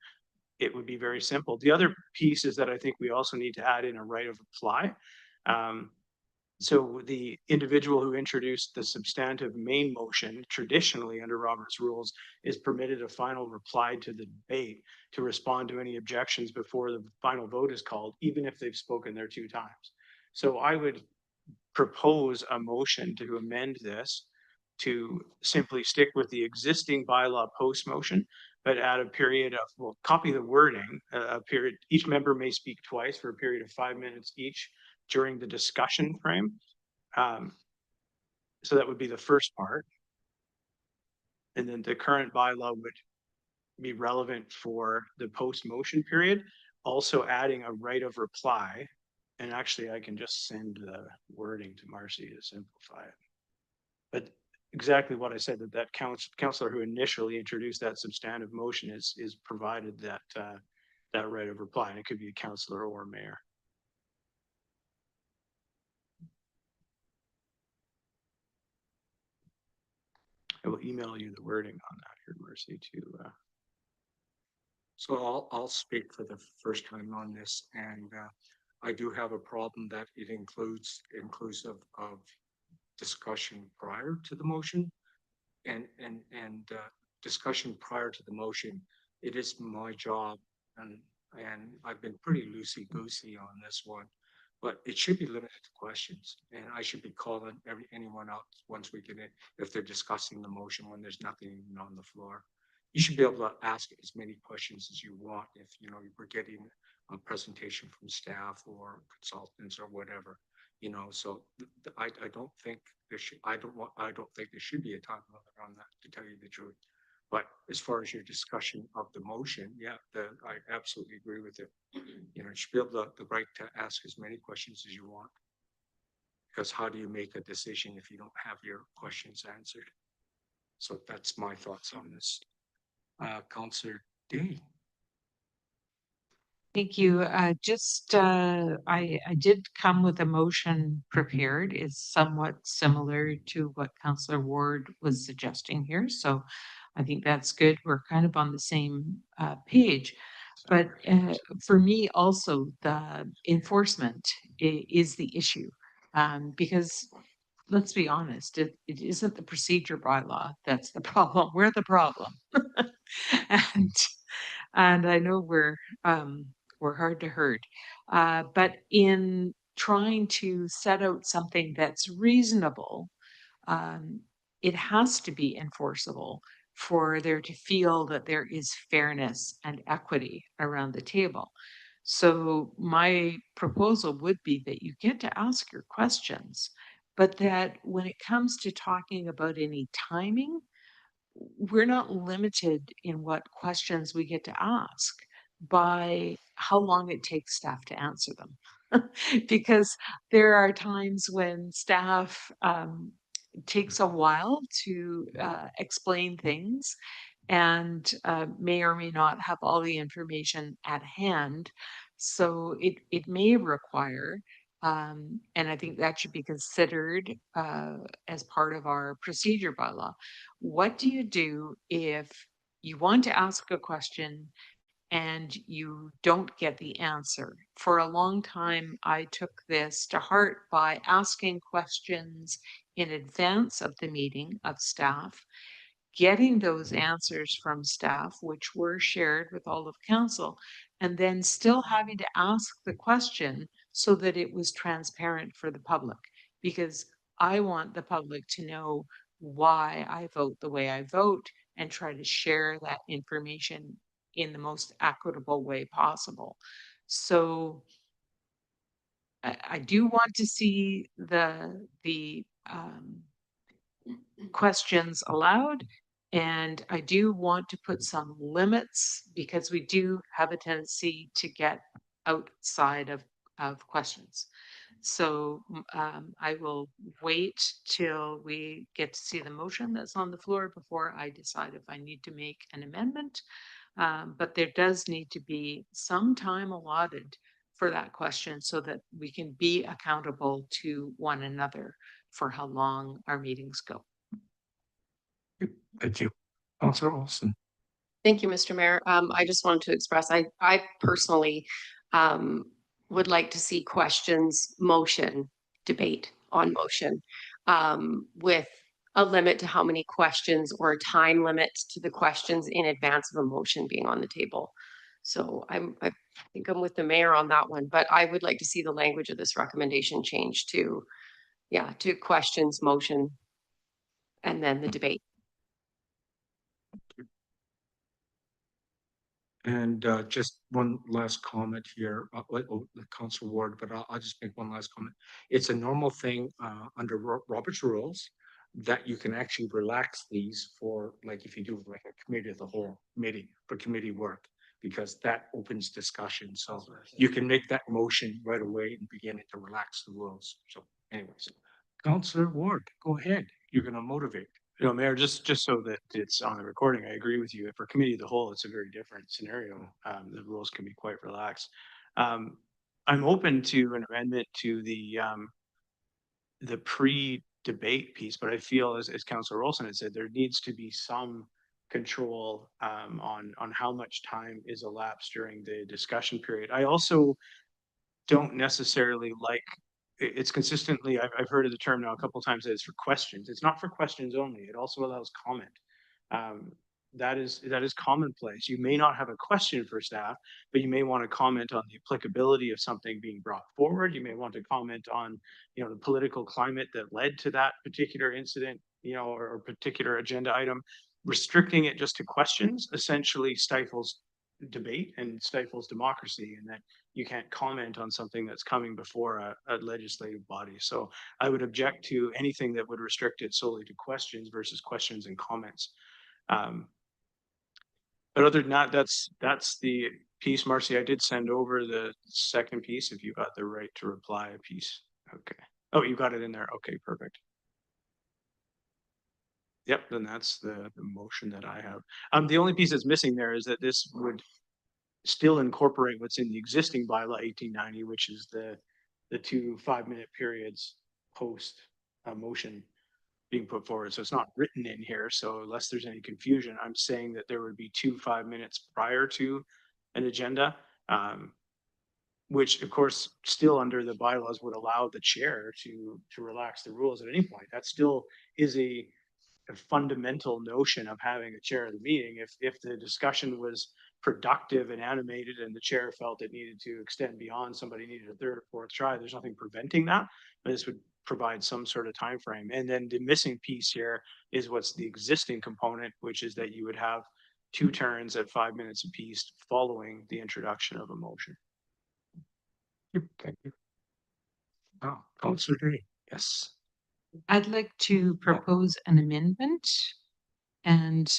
It would be very simple. The other piece is that I think we also need to add in a right of reply. So the individual who introduced the substantive main motion traditionally under Robert's rules is permitted a final reply to the debate to respond to any objections before the final vote is called, even if they've spoken there 2 times. So I would propose a motion to amend this to simply stick with the existing bylaw post motion, but add a period of, well, copy the wording, a period, each member may speak twice for a period of 5 minutes each during the discussion frame. So that would be the first part. And then the current bylaw would be relevant for the post motion period, also adding a right of reply. And actually I can just send the wording to Marcy to simplify it. But exactly what I said, that counselor who initially introduced that substantive motion is provided that that right of reply, and it could be a counselor or mayor. I will email you the wording on that here, Marcy, to So I'll speak for the first time on this, and I do have a problem that it inclusive of discussion prior to the motion, and discussion prior to the motion. It is my job, and I've been pretty loosey-goosey on this one, but it should be limited to questions, and I should be calling anyone out once we get in if they're discussing the motion when there's nothing on the floor. You should be able to ask as many questions as you want if you know we're getting a presentation from staff or consultants or whatever, you know. So I don't think there should I don't think there should be a time limit on that, to tell you the truth. But as far as your discussion of the motion, yeah, I absolutely agree with it. You know, you should be able the right to ask as many questions as you want. Because how do you make a decision if you don't have your questions answered? So that's my thoughts on this. Councillor Day. Thank you. I did come with a motion prepared. It's somewhat similar to what Councillor Ward was suggesting here. So I think that's good. We're kind of on the same page. But for me also, the enforcement is the issue. Because let's be honest, it isn't the procedure bylaw that's the problem. We're the problem. and and I know we're hard to hurt. But in trying to set out something that's reasonable, um, it has to be enforceable for there to feel that there is fairness and equity around the table. So my proposal would be that you get to ask your questions, but that when it comes to talking about any timing, we're not limited in what questions we get to ask by how long it takes staff to answer them. Because there are times when staff takes a while to explain things and may or may not have all the information at hand. So it may require, and I think that should be considered as part of our procedure bylaw. What do you do if you want to ask a question and you don't get the answer? For a long time, I took this to heart by asking questions in advance of the meeting of staff, getting those answers from staff, which were shared with all of council, and then still having to ask the question so that it was transparent for the public. Because I want the public to know why I vote the way I vote and try to share that information in the most equitable way possible. So I do want to see the questions allowed. And I do want to put some limits because we do have a tendency to get outside of questions. So I will wait till we get to see the motion that's on the floor before I decide if I need to make an amendment. But there does need to be some time allotted for that question so that we can be accountable to one another for how long our meetings go. Thank you. Councillor Olson. Thank you, Mr. Mayor. I just wanted to express, I personally would like to see questions, motion, debate on motion with a limit to how many questions or a time limit to the questions in advance of a motion being on the table. So I think I'm with the mayor on that one, but I would like to see the language of this recommendation change to, yeah, to questions, motion, and then the debate. And just one last comment here, Council Ward, but I'll just make one last comment. It's a normal thing under Robert's rules that you can actually relax these for, like, if you do like a committee of the whole meeting for committee work, because that opens discussion. So you can make that motion right away and begin to relax the rules. So anyways, Councillor Ward, go ahead. You're going to motivate. You know, Mayor, just so that it's on the recording, I agree with you. For committee of the whole, it's a very different scenario. The rules can be quite relaxed. I'm open to an amendment to the pre-debate piece, but I feel as Councillor Olson had said, there needs to be some control on how much time is elapsed during the discussion period. I also don't necessarily like it's consistently, I've heard of the term now a couple of times that it's for questions. It's not for questions only. It also allows comment. That is commonplace. You may not have a question for staff, but you may want to comment on the applicability of something being brought forward. You may want to comment on, you know, the political climate that led to that particular incident, you know, or particular agenda item. Restricting it just to questions essentially stifles debate and stifles democracy, and that you can't comment on something that's coming before a legislative body. So I would object to anything that would restrict it solely to questions versus questions and comments. But other than that, that's the piece. Marcy, I did send over the second piece if you got the right to reply piece. Okay. Oh, you got it in there. Okay, perfect. Yep, then that's the motion that I have. The only piece that's missing there is that this would still incorporate what's in the existing bylaw 1890, which is the 2 5-minute periods post motion being put forward. So it's not written in here. So unless there's any confusion, I'm saying that there would be 2 5 minutes prior to an agenda, which of course still under the bylaws would allow the chair to relax the rules at any point. That still is a fundamental notion of having a chair of the meeting. If the discussion was productive and animated and the chair felt it needed to extend beyond, somebody needed a third or fourth try, there's nothing preventing that, but this would provide some sort of time frame. And then the missing piece here is what's the existing component, which is that you would have 2 turns at 5 minutes apiece following the introduction of a motion. Thank you. Oh, Councillor Day. Yes. I'd like to propose an amendment, and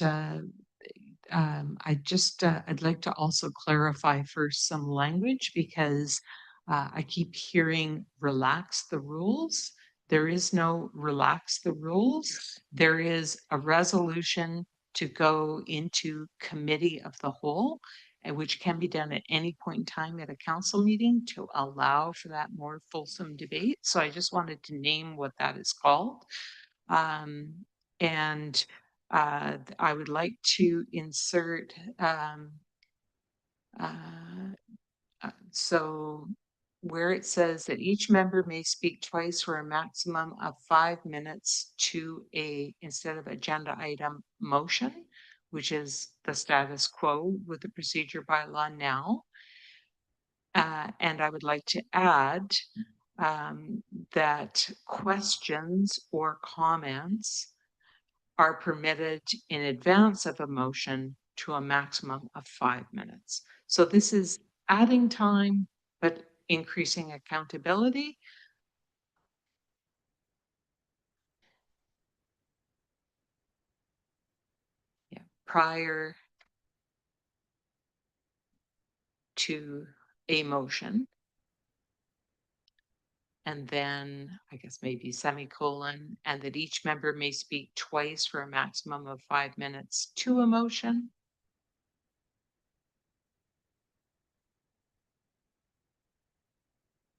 I'd like to also clarify first some language, because I keep hearing relax the rules. There is no relax the rules. There is a resolution to go into committee of the whole, and which can be done at any point in time at a council meeting to allow for that more fulsome debate. So I just wanted to name what that is called. And I would like to insert, so where it says that each member may speak twice for a maximum of 5 minutes to instead of agenda item motion, which is the status quo with the procedure bylaw now. And I would like to add that questions or comments are permitted in advance of a motion to a maximum of 5 minutes. So this is adding time, but increasing accountability. Yeah, prior to a motion. And then I guess maybe semicolon, and that each member may speak twice for a maximum of 5 minutes to a motion.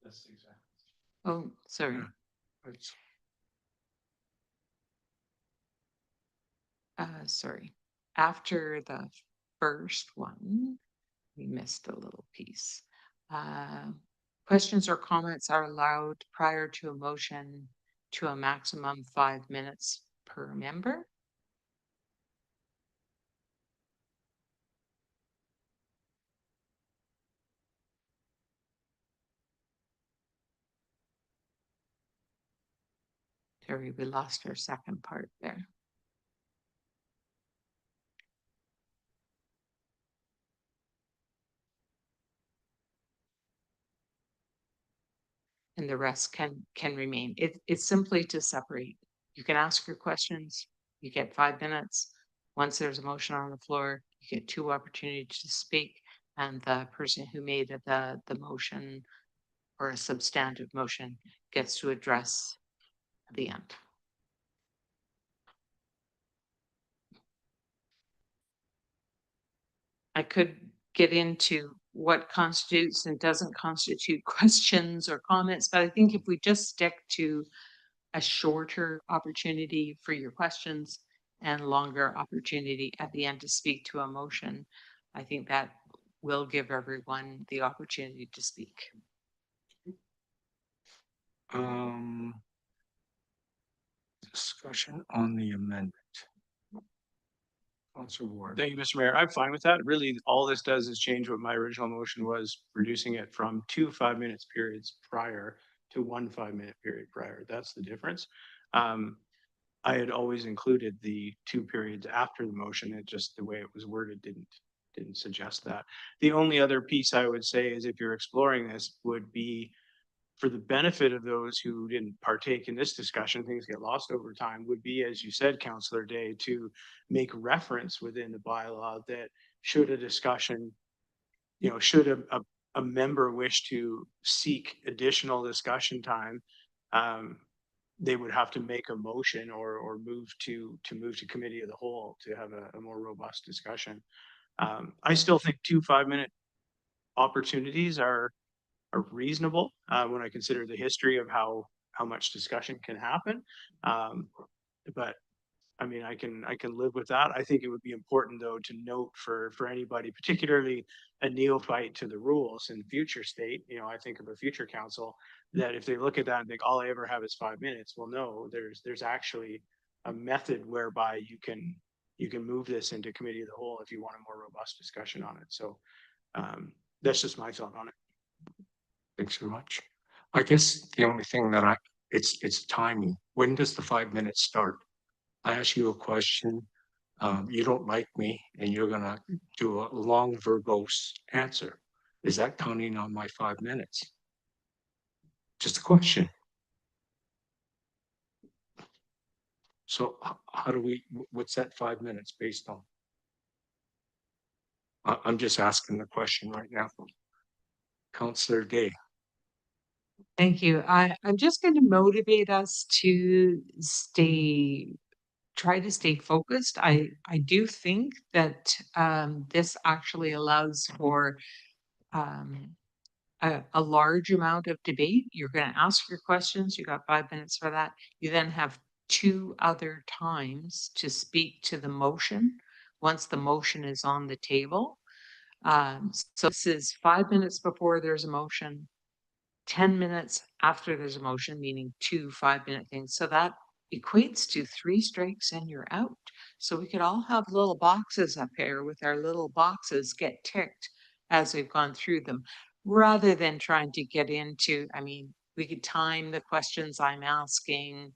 That's exactly. Oh, sorry. Sorry. after the first one, we missed a little piece. Questions or comments are allowed prior to a motion to a maximum 5 minutes per member. Terry, we lost our second part there. And the rest can remain. It's simply to separate. You can ask your questions, you get 5 minutes. Once there's a motion on the floor, you get 2 opportunities to speak, and the person who made the motion or a substantive motion gets to address at the end. I could get into what constitutes and doesn't constitute questions or comments, but I think if we just stick to a shorter opportunity for your questions and longer opportunity at the end to speak to a motion, I think that will give everyone the opportunity to speak. Discussion on the amendment. Councilor Ward. Thank you, Mr. Mayor. I'm fine with that. Really, all this does is change what my original motion was, reducing it from 2 5-minute periods prior to 1 5-minute period prior. That's the difference. I had always included the 2 periods after the motion. It just the way it was worded didn't suggest that. The only other piece I would say is if you're exploring this would be for the benefit of those who didn't partake in this discussion, things get lost over time, would be, as you said, Councillor Day, to make reference within the bylaw that should a discussion, should a member wish to seek additional discussion time, they would have to make a motion or move to committee of the whole to have a more robust discussion. I still think 2 5-minute opportunities are reasonable when I consider the history of how much discussion can happen. But I mean, I can live with that. I think it would be important though to note for anybody, particularly a neophyte to the rules in the future state, I think of a future council, that if they look at that and think all I ever have is 5 minutes, well, no, there's actually a method whereby you can move this into committee of the whole if you want a more robust discussion on it. So that's just my thought on it. Thanks very much. I guess the only thing that it's timing. When does the 5 minutes start? I ask you a question, you don't like me, and you're gonna do a long verbose answer. Is that counting on my 5 minutes? Just a question. So how do we, what's that 5 minutes based on? I'm just asking the question right now. Councillor Day. Thank you. I'm just going to motivate us to try to stay focused. I do think that this actually allows for a large amount of debate. You're going to ask your questions. You got 5 minutes for that. You then have 2 other times to speak to the motion once the motion is on the table. So this is 5 minutes before there's a motion, 10 minutes after there's a motion, meaning 2 5-minute things. So that equates to 3 strikes and you're out. So we could all have little boxes up here with our little boxes get ticked as we've gone through them, rather than trying to get into, I mean, we could time the questions I'm asking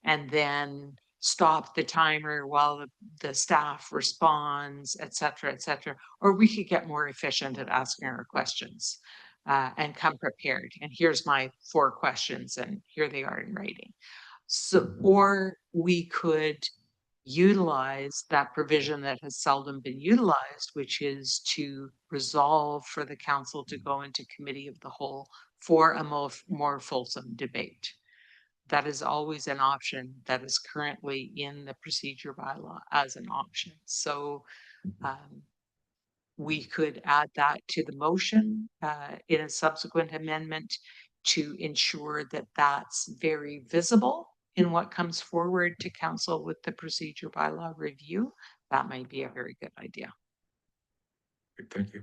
and then stop the timer while the staff responds, et cetera, or we could get more efficient at asking our questions. And come prepared. And here's my 4 questions, and here they are in writing. So, or we could utilize that provision that has seldom been utilized, which is to resolve for the council to go into committee of the whole for a more fulsome debate. That is always an option that is currently in the procedure bylaw as an option. So we could add that to the motion in a subsequent amendment to ensure that that's very visible in what comes forward to council with the procedure bylaw review, that might be a very good idea. Good, thank you.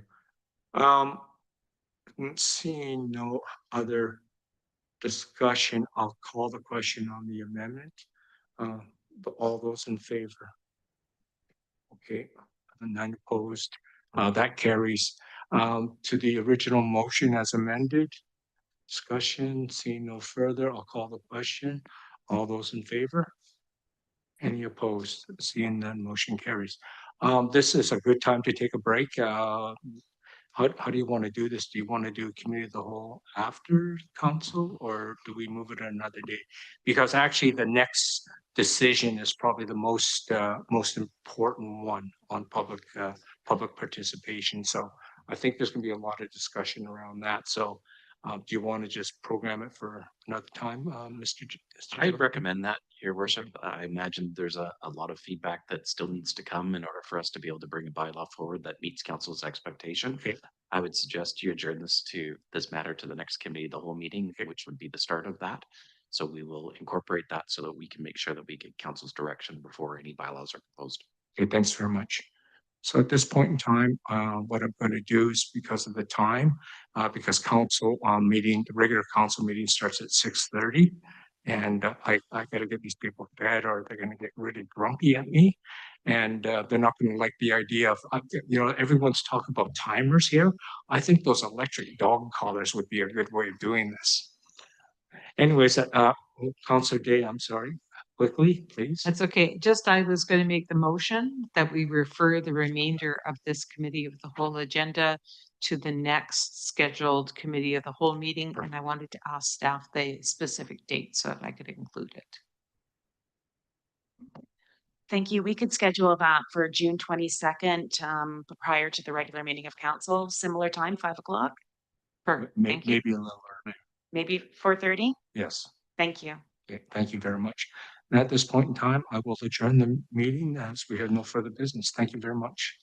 Seeing no other discussion, I'll call the question on the amendment. All those in favor? Okay, none opposed. That carries. To the original motion as amended. Discussion, seeing no further, I'll call the question. All those in favor? Any opposed? Seeing none, motion carries. This is a good time to take a break. How do you want to do this? Do you want to do committee of the whole after council, or do we move it another day? Because actually the next decision is probably the most important one on public participation. So I think there's gonna be a lot of discussion around that. So do you want to just program it for another time, Mr. I'd recommend that, Your Worship. I imagine there's a lot of feedback that still needs to come in order for us to be able to bring a bylaw forward that meets council's expectation. Okay. I would suggest you adjourn this matter to the next committee, of the whole meeting, which would be the start of that. So we will incorporate that so that we can make sure that we get council's direction before any bylaws are proposed. Okay, thanks very much. So at this point in time, what I'm going to do is, because of the time, because council meeting, the regular council meeting starts at 6:30, and I got to get these people to bed, or they're going to get really grumpy at me, and they're not going to like the idea of, everyone's talking about timers here. I think those electric dog collars would be a good way of doing this. Anyways, Councilor Day, I'm sorry. Quickly, please. That's okay. Just I was going to make the motion that we refer the remainder of this committee of the whole agenda to the next scheduled committee of the whole meeting. And I wanted to ask staff the specific date so that I could include it. Thank you. We could schedule that for June 22nd, prior to the regular meeting of council, similar time, 5 o'clock, Perfect. Thank you. Maybe a little early. maybe 4:30. Yes. Thank you. Okay, thank you very much. And at this point in time, I will adjourn the meeting as we have no further business. Thank you very much.